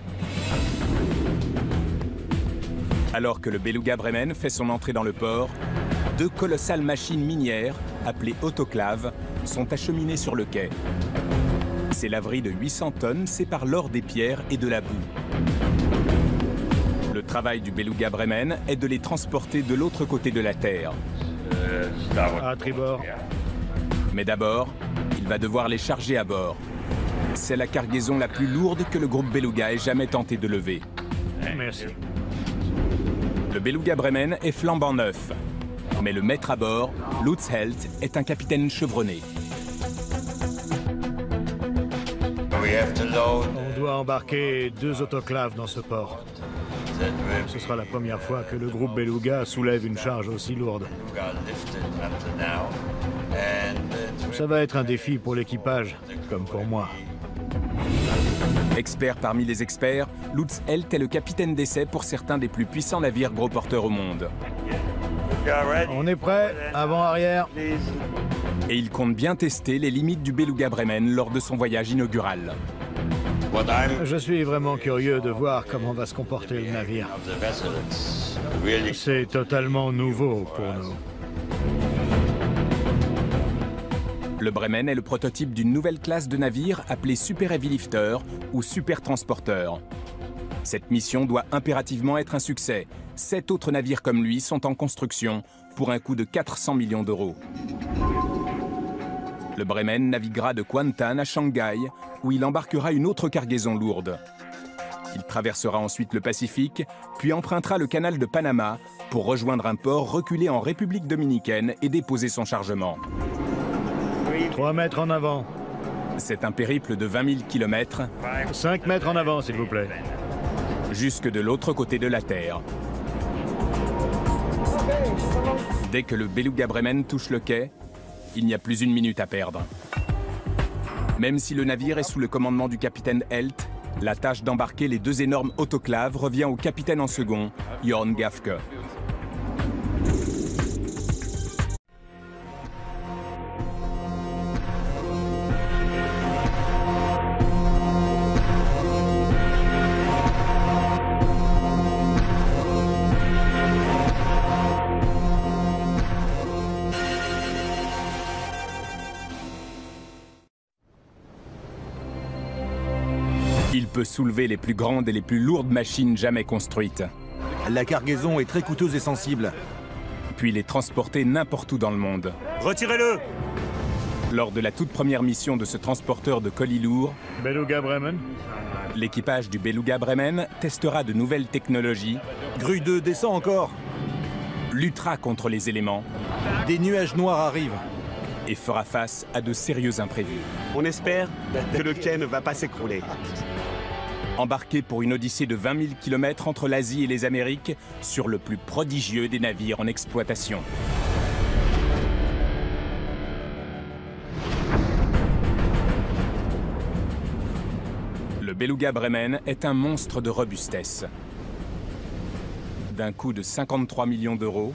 Alors que le Beluga Bremen fait son entrée dans le port, 2 colossales machines minières, appelées autoclaves, sont acheminées sur le quai. Ces laveries de 800 tonnes séparent l'or des pierres et de la boue. Le travail du Beluga Bremen est de les transporter de l'autre côté de la Terre. À tribord. Mais d'abord, il va devoir les charger à bord. C'est la cargaison la plus lourde que le groupe Beluga ait jamais tenté de lever. Merci. Le Beluga Bremen est flambant neuf. Mais le maître à bord, Lutz Helt, est un capitaine chevronné. On doit embarquer 2 autoclaves dans ce port. Ce sera la première fois que le groupe Beluga soulève une charge aussi lourde. Ça va être un défi pour l'équipage, comme pour moi. Expert parmi les experts, Lutz Helt est le capitaine d'essai pour certains des plus puissants navires gros porteurs au monde. On est prêt, avant-arrière. Et il compte bien tester les limites du Beluga Bremen lors de son voyage inaugural. Je suis vraiment curieux de voir comment va se comporter le navire. C'est totalement nouveau pour nous. Le Bremen est le prototype d'une nouvelle classe de navires appelée Super Heavy Lifter ou Super Transporteur. Cette mission doit impérativement être un succès. 7 autres navires comme lui sont en construction pour un coût de 400 millions d'euros. Le Bremen naviguera de Kuantan à Shanghai, où il embarquera une autre cargaison lourde. Il traversera ensuite le Pacifique, puis empruntera le canal de Panama pour rejoindre un port reculé en République dominicaine et déposer son chargement. 3 mètres en avant. C'est un périple de 20 000 km, 5 mètres en avant, s'il vous plaît. jusque de l'autre côté de la Terre. Dès que le Beluga Bremen touche le quai, il n'y a plus une minute à perdre. Même si le navire est sous le commandement du capitaine Helt, la tâche d'embarquer les 2 énormes autoclaves revient au capitaine en second, Jorn Gafke. Il peut soulever les plus grandes et les plus lourdes machines jamais construites, La cargaison est très coûteuse et sensible. puis les transporter n'importe où dans le monde. Retirez-le! Lors de la toute première mission de ce transporteur de colis lourds, Beluga Bremen. l'équipage du Beluga Bremen testera de nouvelles technologies, Grue 2, descend encore. luttera contre les éléments Des nuages noirs arrivent. et fera face à de sérieux imprévus. On espère que le quai ne va pas s'écrouler. Embarqué pour une odyssée de 20 000 km entre l'Asie et les Amériques sur le plus prodigieux des navires en exploitation. Le Beluga Bremen est un monstre de robustesse. D'un coût de 53 millions d'euros,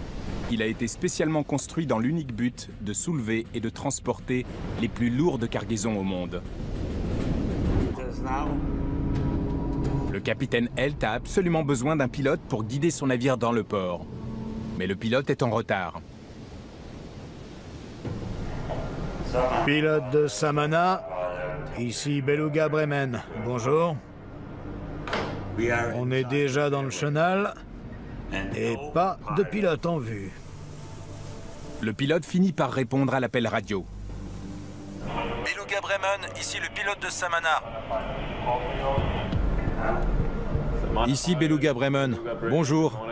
il a été spécialement construit dans l'unique but de soulever et de transporter les plus lourdes cargaisons au monde. Le capitaine Helt a absolument besoin d'un pilote pour guider son navire dans le port. Mais le pilote est en retard. Pilote de Samana. Ici Beluga Bremen. Bonjour. On est déjà dans le chenal. Et pas de pilote en vue. Le pilote finit par répondre à l'appel radio. Beluga Bremen, ici le pilote de Samana. Ici Beluga Bremen. Bonjour.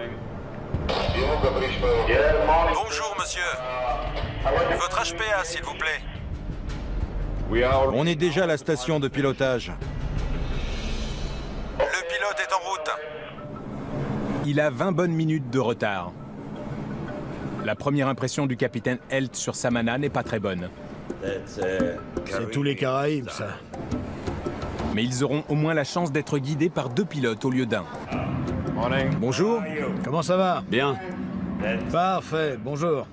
Bonjour, monsieur. Votre HPA, s'il vous plaît. On est déjà à la station de pilotage. Le pilote est en route. Il a 20 bonnes minutes de retard. La première impression du capitaine Helt sur Samana n'est pas très bonne. C'est tous les Caraïbes, ça. Mais ils auront au moins la chance d'être guidés par 2 pilotes au lieu d'1. Bonjour. Comment ça va? Bien. Parfait, bonjour.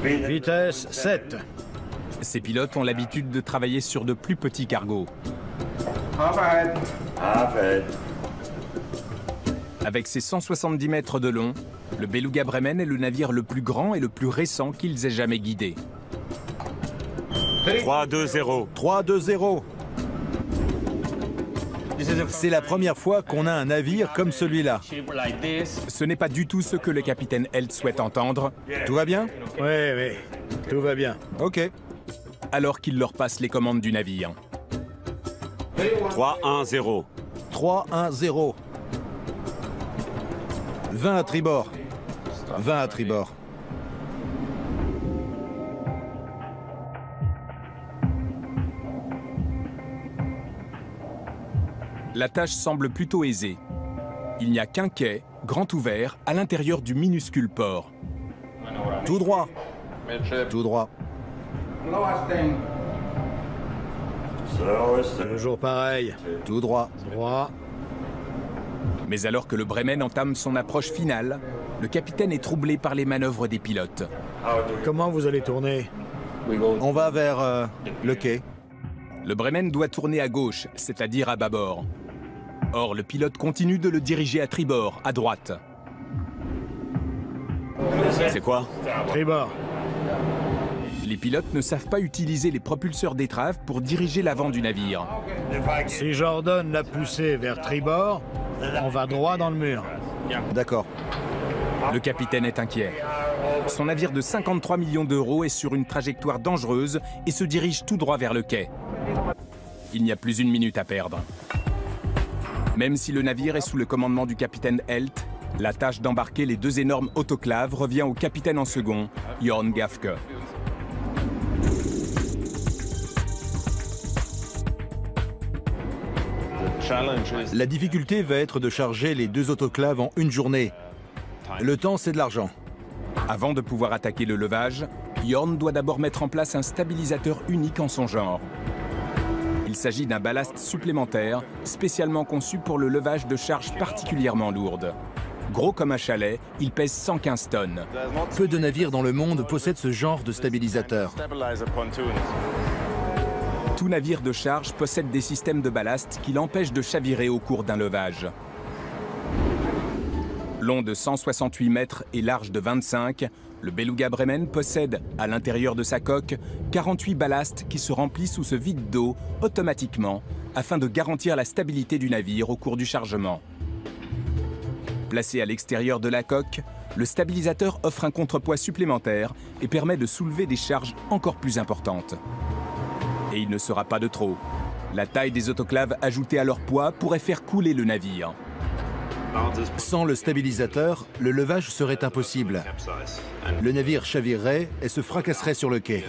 Vitesse 7. Ces pilotes ont l'habitude de travailler sur de plus petits cargos. Avec ses 170 mètres de long, le Beluga Bremen est le navire le plus grand et le plus récent qu'ils aient jamais guidé. 3-2-0. 3-2-0. C'est la première fois qu'on a un navire comme celui-là. Ce n'est pas du tout ce que le capitaine Helt souhaite entendre, Tout va bien? Oui, tout va bien. Ok. alors qu'il leur passe les commandes du navire. 3-1-0. 3-1-0. 20 à tribord. 20 à tribord. La tâche semble plutôt aisée. Il n'y a qu'un quai, grand ouvert, à l'intérieur du minuscule port. Tout droit. Tout droit. Toujours pareil. Tout droit. Droit. Mais alors que le Bremen entame son approche finale, le capitaine est troublé par les manœuvres des pilotes. Comment vous allez tourner? On va vers le quai. Le Bremen doit tourner à gauche, c'est-à-dire à bâbord. Or, le pilote continue de le diriger à tribord, à droite. C'est quoi? Tribord. Les pilotes ne savent pas utiliser les propulseurs d'étrave pour diriger l'avant du navire. Si j'ordonne la poussée vers tribord, on va droit dans le mur. D'accord. Le capitaine est inquiet. Son navire de 53 millions d'euros est sur une trajectoire dangereuse et se dirige tout droit vers le quai. Il n'y a plus une minute à perdre. Même si le navire est sous le commandement du capitaine Helt, la tâche d'embarquer les deux énormes autoclaves revient au capitaine en second, Jorn Gafke. La difficulté va être de charger les deux autoclaves en une journée. Le temps, c'est de l'argent. Avant de pouvoir attaquer le levage, Jorn doit d'abord mettre en place un stabilisateur unique en son genre. Il s'agit d'un ballast supplémentaire, spécialement conçu pour le levage de charges particulièrement lourdes. Gros comme un chalet, il pèse 115 tonnes. Peu de navires dans le monde possèdent ce genre de stabilisateur. Tout navire de charge possède des systèmes de ballast qui l'empêchent de chavirer au cours d'un levage. Long de 168 mètres et large de 25, le Beluga Bremen possède, à l'intérieur de sa coque, 48 ballasts qui se remplissent ou se vident d'eau automatiquement afin de garantir la stabilité du navire au cours du chargement. Placé à l'extérieur de la coque, le stabilisateur offre un contrepoids supplémentaire et permet de soulever des charges encore plus importantes. Et il ne sera pas de trop. La taille des autoclaves ajoutée à leur poids pourrait faire couler le navire. Sans le stabilisateur, le levage serait impossible. Le navire chavirerait et se fracasserait sur le quai.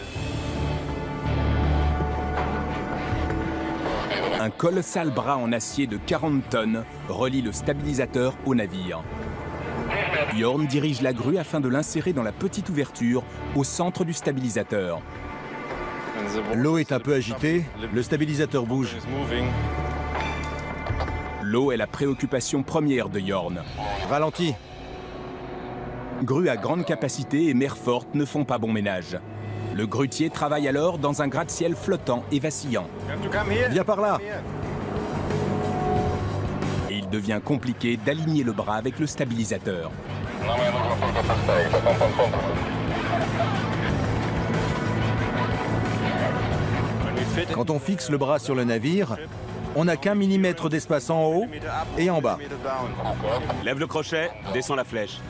Un colossal bras en acier de 40 tonnes relie le stabilisateur au navire. Jorn dirige la grue afin de l'insérer dans la petite ouverture au centre du stabilisateur. L'eau est un peu agitée, le stabilisateur bouge. L'eau est la préoccupation première de Jorn. Ralenti. Grue à grande capacité et mer forte ne font pas bon ménage. Le grutier travaille alors dans un gratte-ciel flottant et vacillant. Viens par là. Et il devient compliqué d'aligner le bras avec le stabilisateur. Quand on fixe le bras sur le navire, on n'a qu'1 millimètre d'espace en haut et en bas. Lève le crochet, descends la flèche.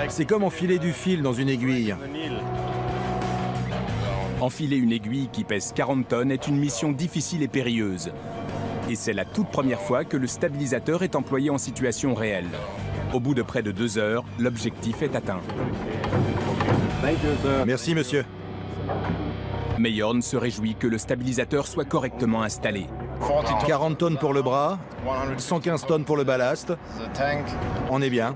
C'est comme enfiler du fil dans une aiguille. Enfiler une aiguille qui pèse 40 tonnes est une mission difficile et périlleuse. Et c'est la toute première fois que le stabilisateur est employé en situation réelle. Au bout de près de 2 heures, l'objectif est atteint. Merci, monsieur. Mais Jorn se réjouit que le stabilisateur soit correctement installé. 40 tonnes pour le bras, 115 tonnes pour le ballast. On est bien.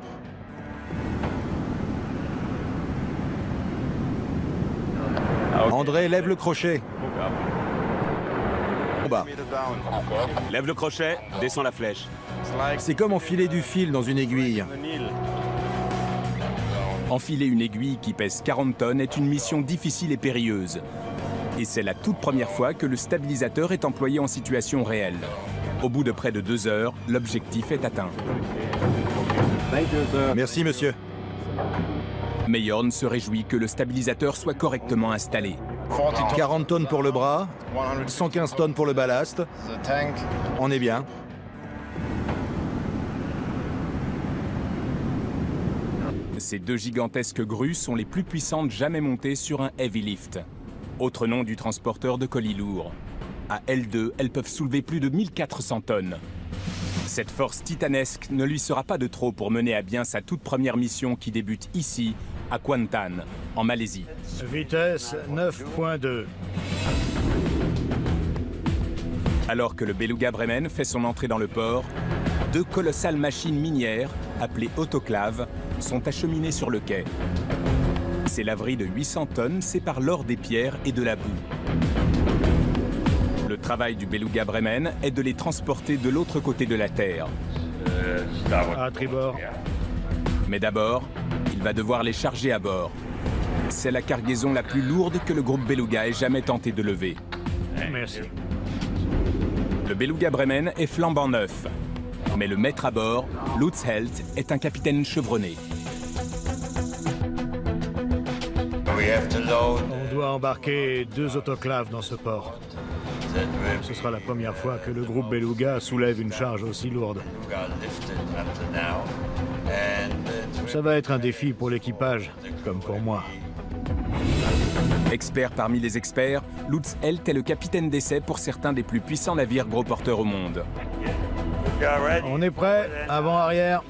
André, lève le crochet. En bas. Lève le crochet, descends la flèche. C'est comme enfiler du fil dans une aiguille. Enfiler une aiguille qui pèse 40 tonnes est une mission difficile et périlleuse. Et c'est la toute première fois que le stabilisateur est employé en situation réelle. Au bout de près de 2 heures, l'objectif est atteint. Merci, monsieur. Mais Jorn se réjouit que le stabilisateur soit correctement installé. 40 tonnes pour le bras, 115 tonnes pour le ballast. On est bien. Ces deux gigantesques grues sont les plus puissantes jamais montées sur un heavy lift, autre nom du transporteur de colis lourds. À L2, elles peuvent soulever plus de 1400 tonnes. Cette force titanesque ne lui sera pas de trop pour mener à bien sa toute première mission qui débute ici, à Kuantan, en Malaisie. Vitesse 9.2. Alors que le Beluga Bremen fait son entrée dans le port, deux colossales machines minières, appelées autoclaves, sont acheminées sur le quai. Ces laveries de 800 tonnes séparent l'or des pierres et de la boue. Le travail du Beluga Bremen est de les transporter de l'autre côté de la Terre. À tribord. Mais d'abord, il va devoir les charger à bord. C'est la cargaison la plus lourde que le groupe Beluga ait jamais tenté de lever. Merci. Le Beluga Bremen est flambant neuf. Mais le maître à bord, Lutz Helt, est un capitaine chevronné. On doit embarquer 2 autoclaves dans ce port. Ce sera la première fois que le groupe Beluga soulève une charge aussi lourde. Ça va être un défi pour l'équipage, comme pour moi. Expert parmi les experts, Lutz Helt est le capitaine d'essai pour certains des plus puissants navires gros porteurs au monde. On est prêt, avant-arrière.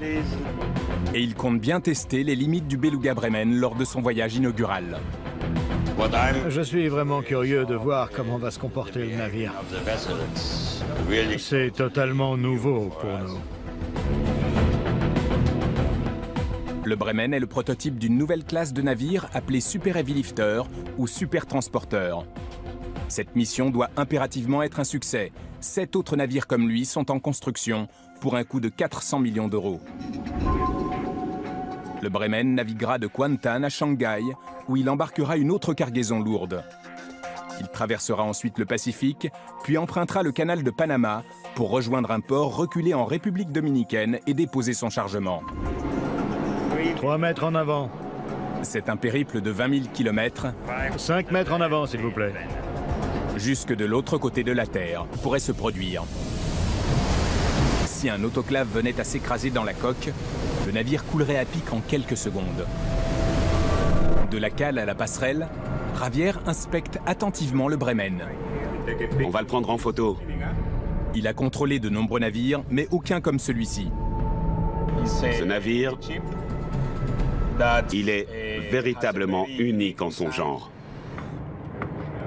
Et il compte bien tester les limites du Beluga Bremen lors de son voyage inaugural. Je suis vraiment curieux de voir comment va se comporter le navire. C'est totalement nouveau pour nous. Le Bremen est le prototype d'une nouvelle classe de navires appelée Super Heavy Lifter ou Super Transporteur. Cette mission doit impérativement être un succès. 7 autres navires comme lui sont en construction pour un coût de 400 millions d'euros. Le Bremen naviguera de Kuantan à Shanghai, où il embarquera une autre cargaison lourde. Il traversera ensuite le Pacifique, puis empruntera le canal de Panama pour rejoindre un port reculé en République dominicaine et déposer son chargement. 3 mètres en avant. C'est un périple de 20 000 km. 5 mètres en avant, s'il vous plaît. Jusque de l'autre côté de la Terre pourrait se produire. Si un autoclave venait à s'écraser dans la coque, le navire coulerait à pic en quelques secondes. De la cale à la passerelle, Javier inspecte attentivement le Bremen. On va le prendre en photo. Il a contrôlé de nombreux navires, mais aucun comme celui-ci. Ce navire, il est véritablement unique en son genre.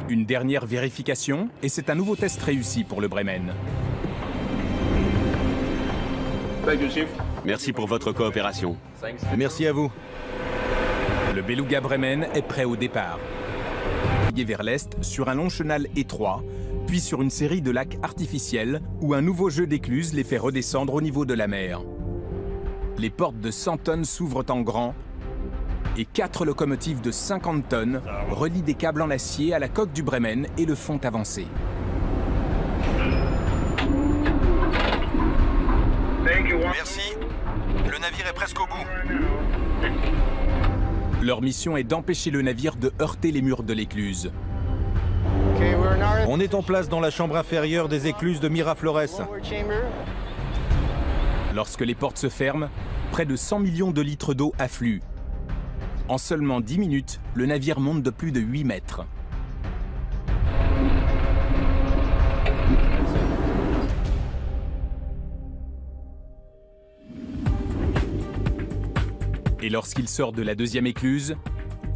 Une dernière vérification, et c'est un nouveau test réussi pour le Bremen. Merci pour votre coopération. Merci à vous. Le Beluga Bremen est prêt au départ. Naviguer vers l'est sur un long chenal étroit, puis sur une série de lacs artificiels où un nouveau jeu d'écluses les fait redescendre au niveau de la mer. Les portes de 100 tonnes s'ouvrent en grand et 4 locomotives de 50 tonnes relient des câbles en acier à la coque du Bremen et le font avancer. Merci. Le navire est presque au bout. Leur mission est d'empêcher le navire de heurter les murs de l'écluse. On est en place dans la chambre inférieure des écluses de Miraflores. Lorsque les portes se ferment, près de 100 millions de litres d'eau affluent. En seulement 10 minutes, le navire monte de plus de 8 mètres. Et lorsqu'il sort de la deuxième écluse,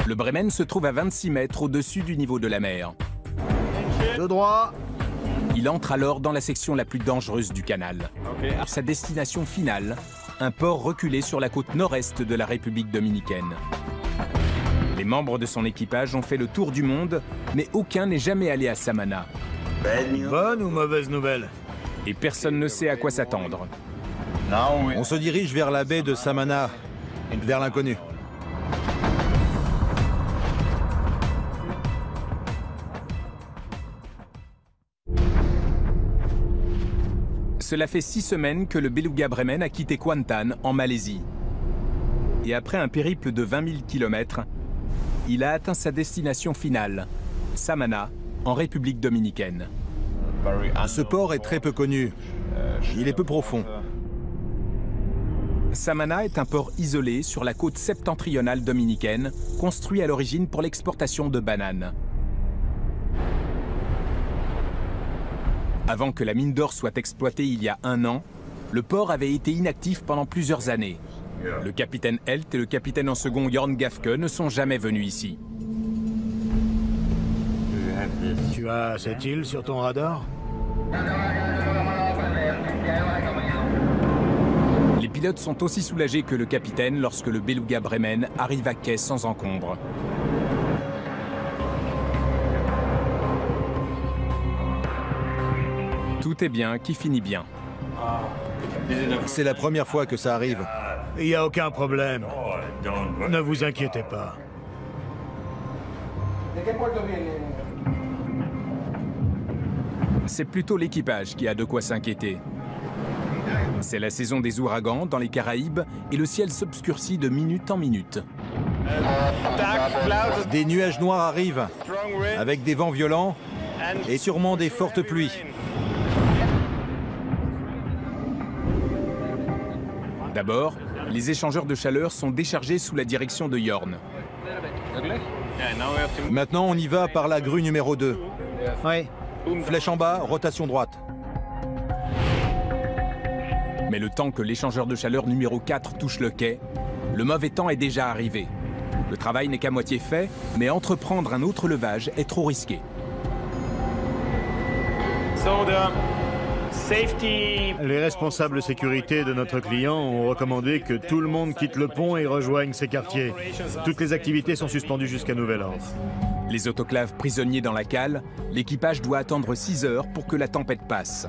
le Bremen se trouve à 26 mètres au-dessus du niveau de la mer. De droit. Il entre alors dans la section la plus dangereuse du canal. Sa destination finale, un port reculé sur la côte nord-est de la République dominicaine. Les membres de son équipage ont fait le tour du monde, mais aucun n'est jamais allé à Samana. Bonne ou mauvaise nouvelle? Et personne ne sait à quoi s'attendre. On se dirige vers la baie de Samana, vers l'inconnu. Cela fait 6 semaines que le Beluga Bremen a quitté Kuantan, en Malaisie. Et après un périple de 20 000 km, il a atteint sa destination finale, Samana, en République dominicaine. Ce port est très peu connu. Il est peu profond. Samana est un port isolé sur la côte septentrionale dominicaine, construit à l'origine pour l'exportation de bananes. Avant que la mine d'or soit exploitée il y a 1 an, le port avait été inactif pendant plusieurs années. Le capitaine Helt et le capitaine en second Jorn Gafke ne sont jamais venus ici. Tu as cette île sur ton radar? Les pilotes sont aussi soulagés que le capitaine lorsque le Beluga Bremen arrive à quai sans encombre. Tout est bien qui finit bien. C'est la première fois que ça arrive. Il n'y a aucun problème. Ne vous inquiétez pas. C'est plutôt l'équipage qui a de quoi s'inquiéter. C'est la saison des ouragans dans les Caraïbes et le ciel s'obscurcit de minute en minute. Des nuages noirs arrivent, avec des vents violents et sûrement des fortes pluies. D'abord, les échangeurs de chaleur sont déchargés sous la direction de Jorn. Maintenant, on y va par la grue numéro 2. Oui. Flèche en bas, rotation droite. Mais le temps que l'échangeur de chaleur numéro 4 touche le quai, le mauvais temps est déjà arrivé. Le travail n'est qu'à moitié fait, mais entreprendre un autre levage est trop risqué. Les responsables sécurité de notre client ont recommandé que tout le monde quitte le pont et rejoigne ces quartiers. Toutes les activités sont suspendues jusqu'à nouvel ordre. Les autoclaves prisonniers dans la cale, l'équipage doit attendre 6 heures pour que la tempête passe.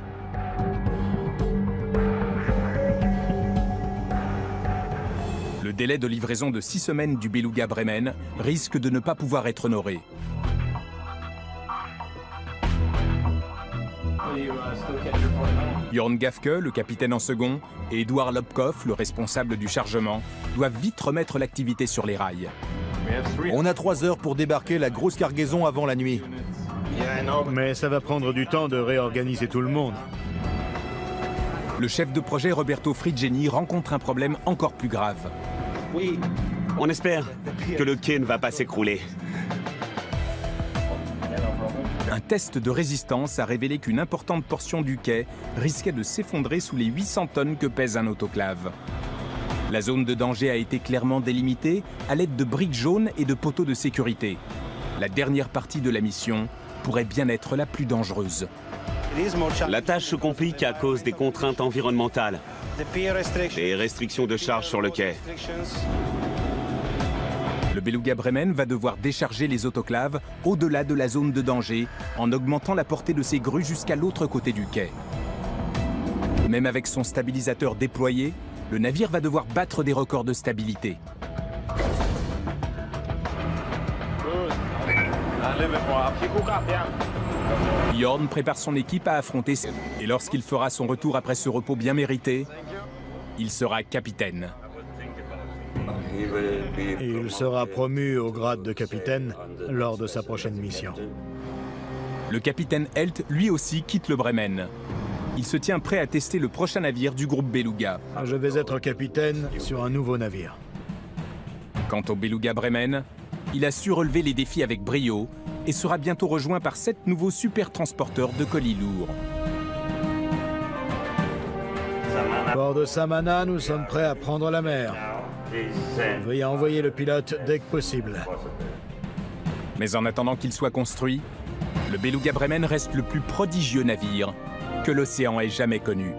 Le délai de livraison de 6 semaines du Beluga Bremen risque de ne pas pouvoir être honoré. Jorn Gafke, le capitaine en second, et Edouard Lobkov, le responsable du chargement, doivent vite remettre l'activité sur les rails. On a 3 heures pour débarquer la grosse cargaison avant la nuit. Mais ça va prendre du temps de réorganiser tout le monde. Le chef de projet Roberto Friggeni rencontre un problème encore plus grave. On espère que le quai ne va pas s'écrouler. Un test de résistance a révélé qu'une importante portion du quai risquait de s'effondrer sous les 800 tonnes que pèse un autoclave. La zone de danger a été clairement délimitée à l'aide de briques jaunes et de poteaux de sécurité. La dernière partie de la mission pourrait bien être la plus dangereuse. La tâche se complique à cause des contraintes environnementales et restrictions de charge sur le quai. Le Beluga Bremen va devoir décharger les autoclaves au-delà de la zone de danger en augmentant la portée de ses grues jusqu'à l'autre côté du quai. Même avec son stabilisateur déployé, le navire va devoir battre des records de stabilité. Jorn prépare son équipe à affronter et lorsqu'il fera son retour après ce repos bien mérité, il sera capitaine. Il sera promu au grade de capitaine lors de sa prochaine mission. Le capitaine Helt, lui aussi, quitte le Bremen. Il se tient prêt à tester le prochain navire du groupe Beluga. Je vais être capitaine sur un nouveau navire. Quant au Beluga Bremen, il a su relever les défis avec brio et sera bientôt rejoint par 7 nouveaux super transporteurs de colis lourds. Port de Samana, nous sommes prêts à prendre la mer. Veuillez envoyer le pilote dès que possible. Mais en attendant qu'il soit construit, le Beluga Bremen reste le plus prodigieux navire que l'océan ait jamais connu.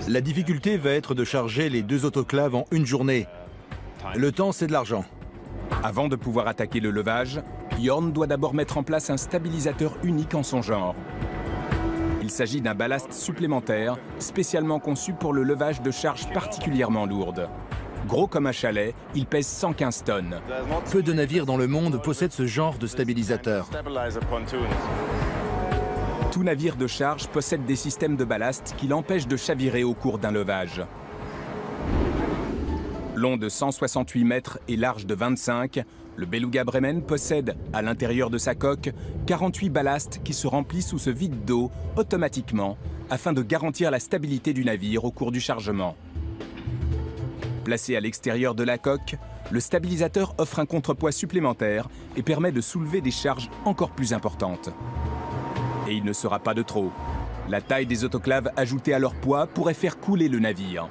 La difficulté va être de charger les 2 autoclaves en une journée. Le temps, c'est de l'argent. Avant de pouvoir attaquer le levage, Jorn doit d'abord mettre en place un stabilisateur unique en son genre. Il s'agit d'un ballast supplémentaire, spécialement conçu pour le levage de charges particulièrement lourdes. Gros comme un chalet, il pèse 115 tonnes. Peu de navires dans le monde possèdent ce genre de stabilisateur. Tout navire de charge possède des systèmes de ballast qui l'empêchent de chavirer au cours d'un levage. Long de 168 mètres et large de 25, le Beluga Bremen possède, à l'intérieur de sa coque, 48 ballasts qui se remplissent ou se vident d'eau automatiquement afin de garantir la stabilité du navire au cours du chargement. Placé à l'extérieur de la coque, le stabilisateur offre un contrepoids supplémentaire et permet de soulever des charges encore plus importantes. Et il ne sera pas de trop. La taille des autoclaves ajoutées à leur poids pourrait faire couler le navire.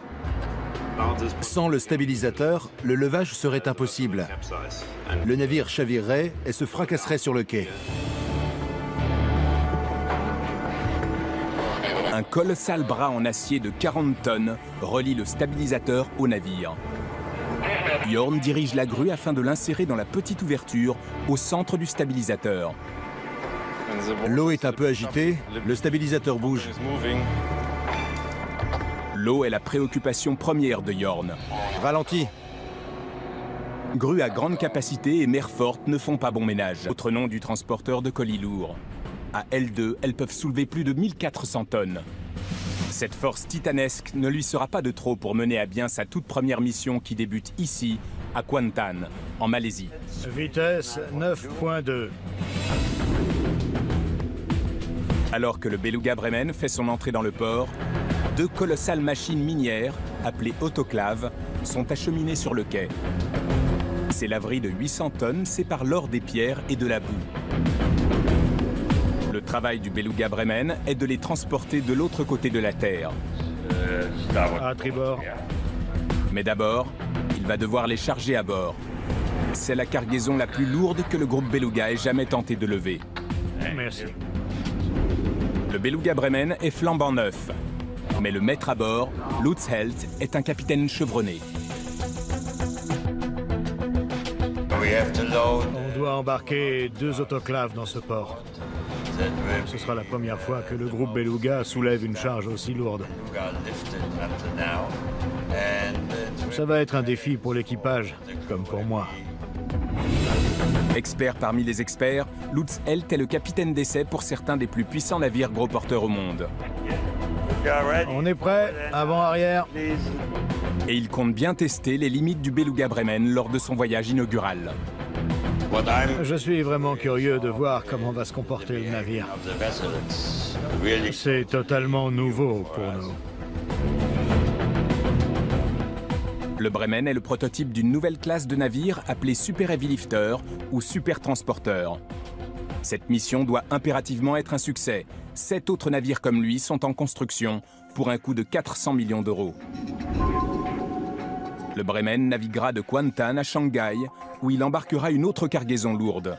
Sans le stabilisateur, le levage serait impossible. Le navire chavirerait et se fracasserait sur le quai. Un colossal bras en acier de 40 tonnes relie le stabilisateur au navire. Jorn dirige la grue afin de l'insérer dans la petite ouverture au centre du stabilisateur. L'eau est un peu agitée, le stabilisateur bouge. L'eau est la préoccupation première de Jorn. Ralenti. Grues à grande capacité et mer forte ne font pas bon ménage. Autre nom du transporteur de colis lourds. À L2, elles peuvent soulever plus de 1400 tonnes. Cette force titanesque ne lui sera pas de trop pour mener à bien sa toute première mission qui débute ici, à Kuantan, en Malaisie. Vitesse 9.2. Alors que le Beluga Bremen fait son entrée dans le port, deux colossales machines minières, appelées autoclaves, sont acheminées sur le quai. Ces laveries de 800 tonnes séparent l'or des pierres et de la boue. Le travail du Beluga Bremen est de les transporter de l'autre côté de la Terre. À tribord. Mais d'abord, il va devoir les charger à bord. C'est la cargaison la plus lourde que le groupe Beluga ait jamais tenté de lever. Merci. Le Beluga Bremen est flambant neuf. Mais le maître à bord, Lutz Helt, est un capitaine chevronné. On doit embarquer 2 autoclaves dans ce port. Ce sera la première fois que le groupe Beluga soulève une charge aussi lourde. Ça va être un défi pour l'équipage, comme pour moi. Expert parmi les experts, Lutz Helt est le capitaine d'essai pour certains des plus puissants navires gros porteurs au monde. On est prêt, avant-arrière. Et il compte bien tester les limites du Beluga Bremen lors de son voyage inaugural. Je suis vraiment curieux de voir comment va se comporter le navire. C'est totalement nouveau pour nous. Le Bremen est le prototype d'une nouvelle classe de navires appelée Super Heavy Lifter ou Super Transporteur. Cette mission doit impérativement être un succès. 7 autres navires comme lui sont en construction pour un coût de 400 millions d'euros. Le Bremen naviguera de Kuantan à Shanghai, où il embarquera une autre cargaison lourde.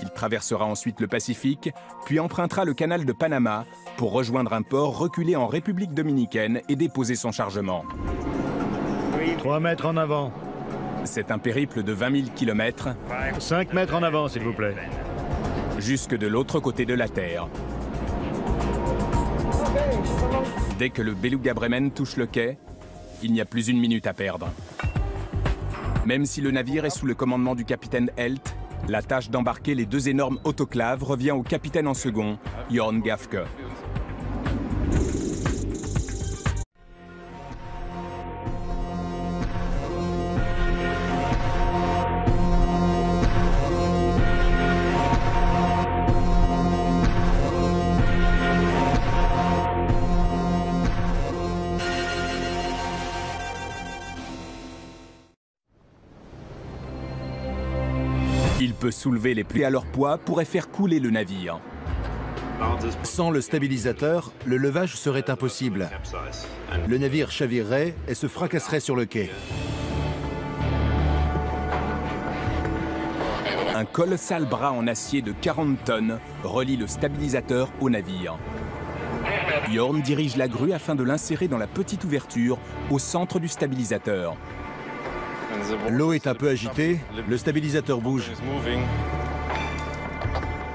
Il traversera ensuite le Pacifique, puis empruntera le canal de Panama pour rejoindre un port reculé en République dominicaine et déposer son chargement. 3 mètres en avant. C'est un périple de 20 000 km. 5 mètres en avant, s'il vous plaît. Jusque de l'autre côté de la Terre. Dès que le Beluga Bremen touche le quai, il n'y a plus une minute à perdre. Même si le navire est sous le commandement du capitaine Helt, la tâche d'embarquer les 2 énormes autoclaves revient au capitaine en second, Jorn Gafke. Il peut soulever les plus à leur poids pourrait faire couler le navire. Sans le stabilisateur, le levage serait impossible. Le navire chavirerait et se fracasserait sur le quai. Un colossal bras en acier de 40 tonnes relie le stabilisateur au navire. Jorn dirige la grue afin de l'insérer dans la petite ouverture au centre du stabilisateur. L'eau est un peu agitée, le stabilisateur bouge.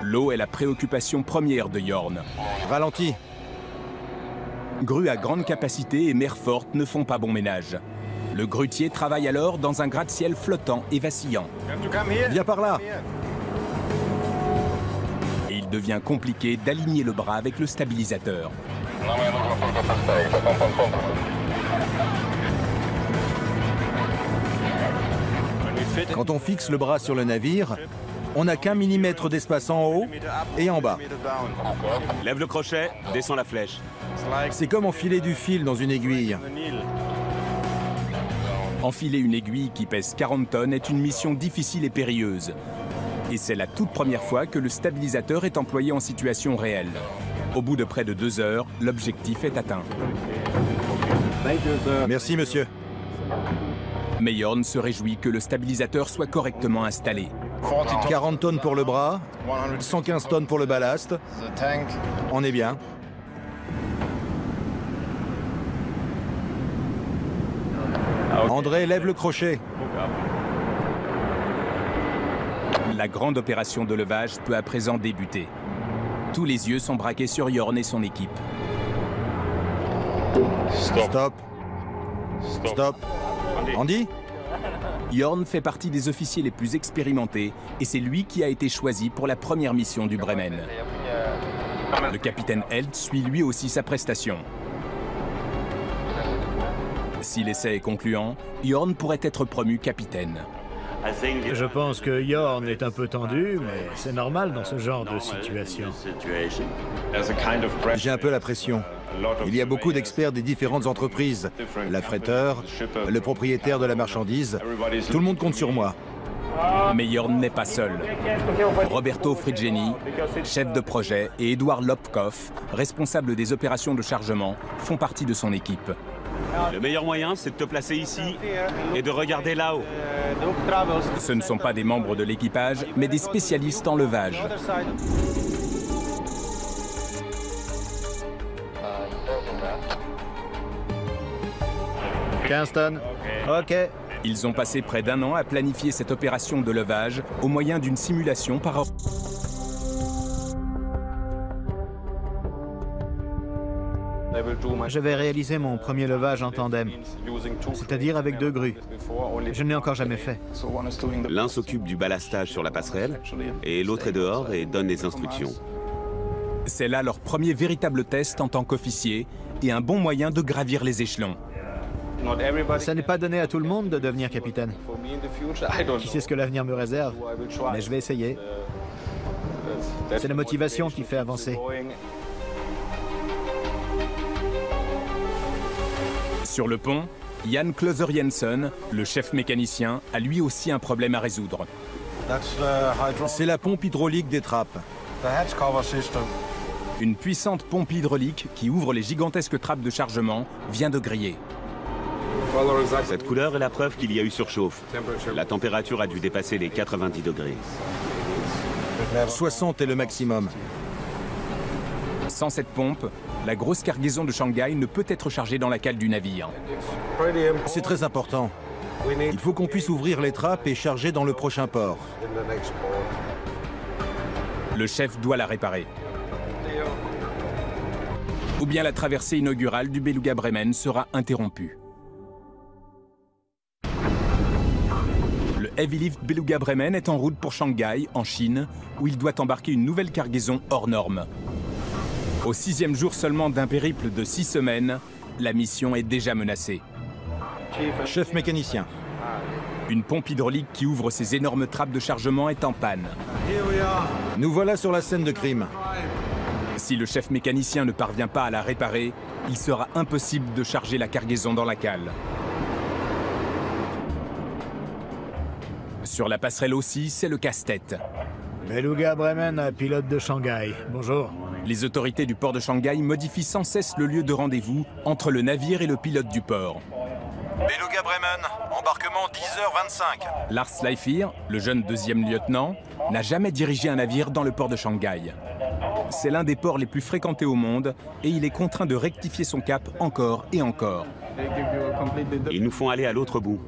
L'eau est la préoccupation première de Jorn. Ralenti. Grues à grande capacité et mer forte ne font pas bon ménage. Le grutier travaille alors dans un gratte-ciel flottant et vacillant. Viens par là. Et il devient compliqué d'aligner le bras avec le stabilisateur. Quand on fixe le bras sur le navire, on n'a qu'1 millimètre d'espace en haut et en bas. Lève le crochet, descends la flèche. C'est comme enfiler du fil dans une aiguille. Enfiler une aiguille qui pèse 40 tonnes est une mission difficile et périlleuse. Et c'est la toute première fois que le stabilisateur est employé en situation réelle. Au bout de près de 2 heures, l'objectif est atteint. Merci, monsieur. Mais Jorn se réjouit que le stabilisateur soit correctement installé. 40 tonnes pour le bras, 115 tonnes pour le ballast. On est bien. André, lève le crochet. La grande opération de levage peut à présent débuter. Tous les yeux sont braqués sur Jorn et son équipe. Stop. Stop. Andy? Jorn fait partie des officiers les plus expérimentés et c'est lui qui a été choisi pour la première mission du Bremen. Le capitaine Held suit lui aussi sa prestation. Si l'essai est concluant, Jorn pourrait être promu capitaine. Je pense que Jorn est un peu tendu, mais c'est normal dans ce genre de situation. J'ai un peu la pression. Il y a beaucoup d'experts des différentes entreprises. L'affréteur, le propriétaire de la marchandise. Tout le monde compte sur moi. Mais Jorn n'est pas seul. Roberto Frigeni, chef de projet, et Edouard Lopkov, responsable des opérations de chargement, font partie de son équipe. Le meilleur moyen, c'est de te placer ici et de regarder là-haut. Ce ne sont pas des membres de l'équipage, mais des spécialistes en levage. « 15 tonnes. OK. » Ils ont passé près d'1 an à planifier cette opération de levage au moyen d'une simulation par ordre. Je vais réaliser mon premier levage en tandem, c'est-à-dire avec 2 grues. Je ne l'ai encore jamais fait. L'un s'occupe du ballastage sur la passerelle et l'autre est dehors et donne les instructions. C'est là leur premier véritable test en tant qu'officier et un bon moyen de gravir les échelons. Ça n'est pas donné à tout le monde de devenir capitaine. Qui sait ce que l'avenir me réserve, mais je vais essayer. C'est la motivation qui fait avancer. Sur le pont, Jan Klauser Jensen, le chef mécanicien, a lui aussi un problème à résoudre. C'est la pompe hydraulique des trappes. Une puissante pompe hydraulique qui ouvre les gigantesques trappes de chargement vient de griller. Cette couleur est la preuve qu'il y a eu surchauffe. La température a dû dépasser les 90 degrés. 60 est le maximum. Sans cette pompe, la grosse cargaison de Shanghai ne peut être chargée dans la cale du navire. C'est très important. Il faut qu'on puisse ouvrir les trappes et charger dans le prochain port. Le chef doit la réparer. Ou bien la traversée inaugurale du Beluga Bremen sera interrompue. Le Heavy Lift Beluga Bremen est en route pour Shanghai, en Chine, où il doit embarquer une nouvelle cargaison hors norme. Au 6e jour seulement d'un périple de 6 semaines, la mission est déjà menacée. Chef mécanicien. Une pompe hydraulique qui ouvre ces énormes trappes de chargement est en panne. Nous voilà sur la scène de crime. Si le chef mécanicien ne parvient pas à la réparer, il sera impossible de charger la cargaison dans la cale. Sur la passerelle aussi, c'est le casse-tête. Beluga Bremen, pilote de Shanghai. Bonjour. Les autorités du port de Shanghai modifient sans cesse le lieu de rendez-vous entre le navire et le pilote du port. Beluga Bremen, embarquement 10h25. Lars Leifir, le jeune 2e lieutenant, n'a jamais dirigé un navire dans le port de Shanghai. C'est l'un des ports les plus fréquentés au monde et il est contraint de rectifier son cap encore et encore. Ils nous font aller à l'autre bout.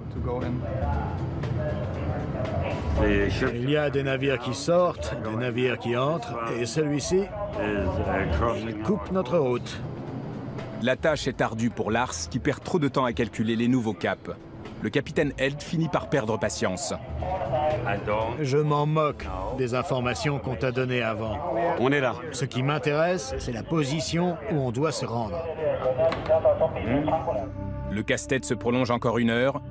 Il y a des navires qui sortent, des navires qui entrent, et celui-ci, il coupe notre route. La tâche est ardue pour Lars, qui perd trop de temps à calculer les nouveaux caps. Le capitaine Held finit par perdre patience. Je m'en moque des informations qu'on t'a données avant. On est là. Ce qui m'intéresse, c'est la position où on doit se rendre. Le casse-tête se prolonge encore 1 heure,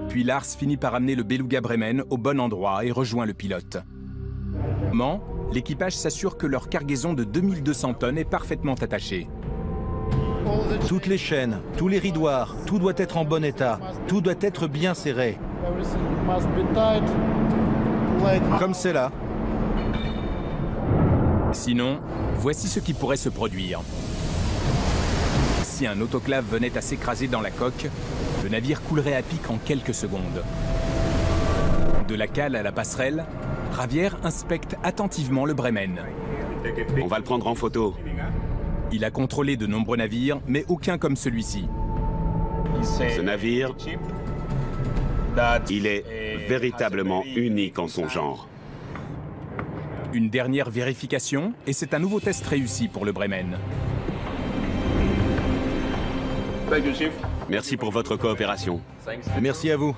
puis Lars finit par amener le Beluga Bremen au bon endroit et rejoint le pilote. L'équipage s'assure que leur cargaison de 2200 tonnes est parfaitement attachée. Toutes les chaînes, tous les ridoirs, tout doit être en bon état. Tout doit être bien serré. Comme c'est là. Sinon, voici ce qui pourrait se produire. Si un autoclave venait à s'écraser dans la coque, le navire coulerait à pic en quelques secondes. De la cale à la passerelle, Javier inspecte attentivement le Bremen. On va le prendre en photo. Il a contrôlé de nombreux navires, mais aucun comme celui-ci. Ce navire, il est véritablement unique en son genre. Une dernière vérification, et c'est un nouveau test réussi pour le Bremen. Merci pour votre coopération. Merci à vous.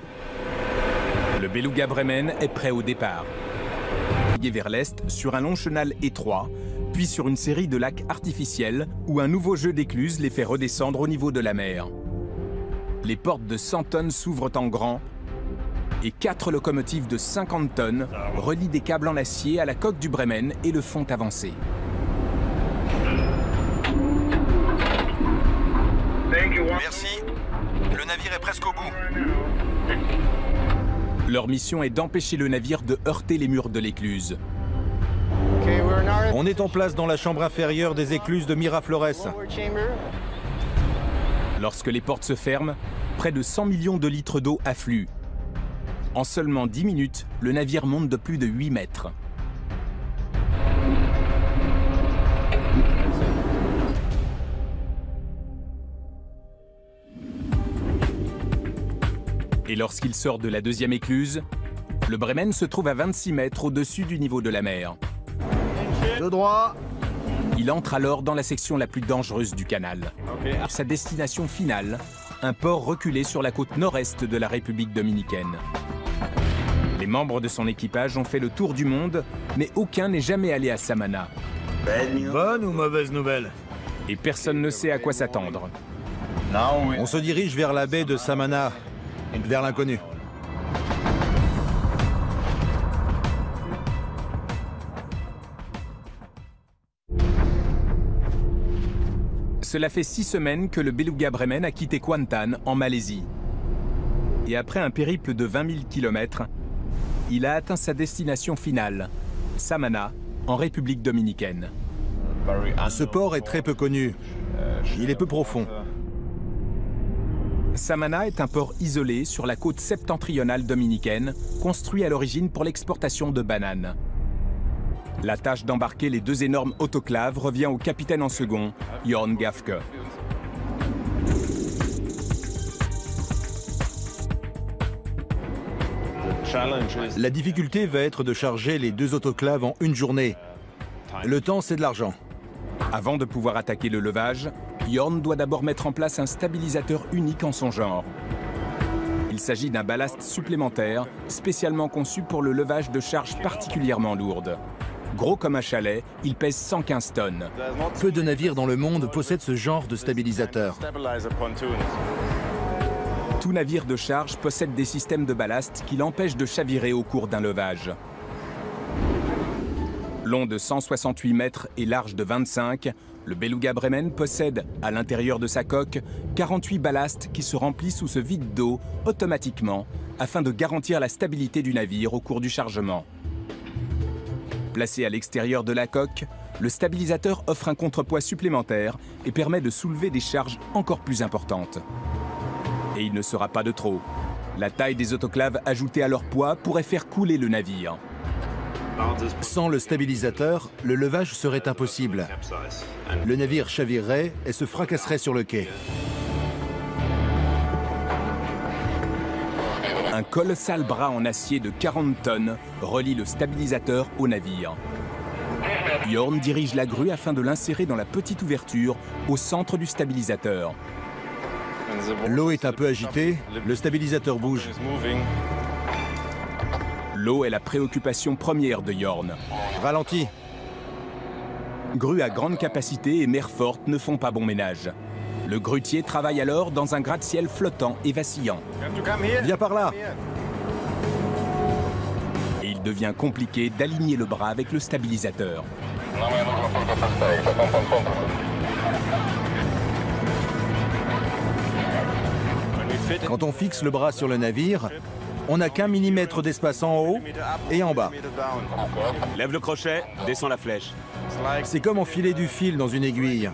Le Beluga Bremen est prêt au départ. Vers l'est, sur un long chenal étroit, puis sur une série de lacs artificiels où un nouveau jeu d'écluses les fait redescendre au niveau de la mer. Les portes de 100 tonnes s'ouvrent en grand et 4 locomotives de 50 tonnes relient des câbles en acier à la coque du Bremen et le font avancer. Merci. Le navire est presque au bout. Leur mission est d'empêcher le navire de heurter les murs de l'écluse. On est en place dans la chambre inférieure des écluses de Miraflores. Lorsque les portes se ferment, près de 100 millions de litres d'eau affluent. En seulement 10 minutes, le navire monte de plus de 8 mètres. Et lorsqu'il sort de la deuxième écluse, le Bremen se trouve à 26 mètres au-dessus du niveau de la mer. De droit. Il entre alors dans la section la plus dangereuse du canal. Sa destination finale, un port reculé sur la côte nord-est de la République dominicaine. Les membres de son équipage ont fait le tour du monde, mais aucun n'est jamais allé à Samana. Bonne ou mauvaise nouvelle? Et personne ne sait à quoi s'attendre. On se dirige vers la baie de Samana, vers l'inconnu. Cela fait 6 semaines que le Beluga Bremen a quitté Kuantan, en Malaisie. Et après un périple de 20 000 km, il a atteint sa destination finale, Samana, en République dominicaine. Ce port est très peu connu. Il est peu profond. Samana est un port isolé sur la côte septentrionale dominicaine, construit à l'origine pour l'exportation de bananes. La tâche d'embarquer les 2 énormes autoclaves revient au capitaine en second, Jorn Gafke. La difficulté va être de charger les 2 autoclaves en une journée. Le temps, c'est de l'argent. Avant de pouvoir attaquer le levage, Jorn doit d'abord mettre en place un stabilisateur unique en son genre. Il s'agit d'un ballast supplémentaire, spécialement conçu pour le levage de charges particulièrement lourdes. Gros comme un chalet, il pèse 115 tonnes. Peu de navires dans le monde possèdent ce genre de stabilisateur. Tout navire de charge possède des systèmes de ballast qui l'empêchent de chavirer au cours d'un levage. Long de 168 mètres et large de 25, le Beluga Bremen possède, à l'intérieur de sa coque, 48 ballasts qui se remplissent ou se vident d'eau automatiquement afin de garantir la stabilité du navire au cours du chargement. Placé à l'extérieur de la coque, le stabilisateur offre un contrepoids supplémentaire et permet de soulever des charges encore plus importantes. Et il ne sera pas de trop. La taille des autoclaves ajoutée à leur poids pourrait faire couler le navire. Sans le stabilisateur, le levage serait impossible. Le navire chavirerait et se fracasserait sur le quai. Un Un colossal bras en acier de 40 tonnes relie le stabilisateur au navire. Jorn dirige la grue afin de l'insérer dans la petite ouverture au centre du stabilisateur. L'eau est un peu agitée, le stabilisateur bouge. L'eau est la préoccupation première de Jorn. Ralenti. Grue à grande capacité et mer forte ne font pas bon ménage. Le grutier travaille alors dans un gratte-ciel flottant et vacillant. Viens par là. Et il devient compliqué d'aligner le bras avec le stabilisateur. Quand on fixe le bras sur le navire, on n'a qu'1 millimètre d'espace en haut et en bas. Lève le crochet, descends la flèche. C'est comme enfiler du fil dans une aiguille.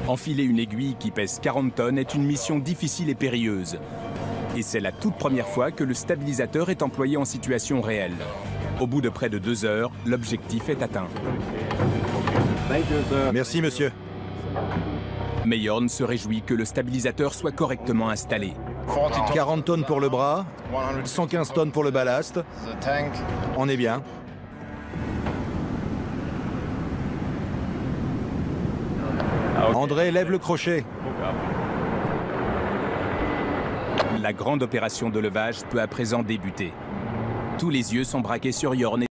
Enfiler une aiguille qui pèse 40 tonnes est une mission difficile et périlleuse. Et c'est la toute première fois que le stabilisateur est employé en situation réelle. Au bout de près de 2 heures, l'objectif est atteint. Merci, monsieur. Mais Jorn se réjouit que le stabilisateur soit correctement installé. 40 tonnes pour le bras, 115 tonnes pour le ballast. On est bien. André, lève le crochet. La grande opération de levage peut à présent débuter. Tous les yeux sont braqués sur Jorn.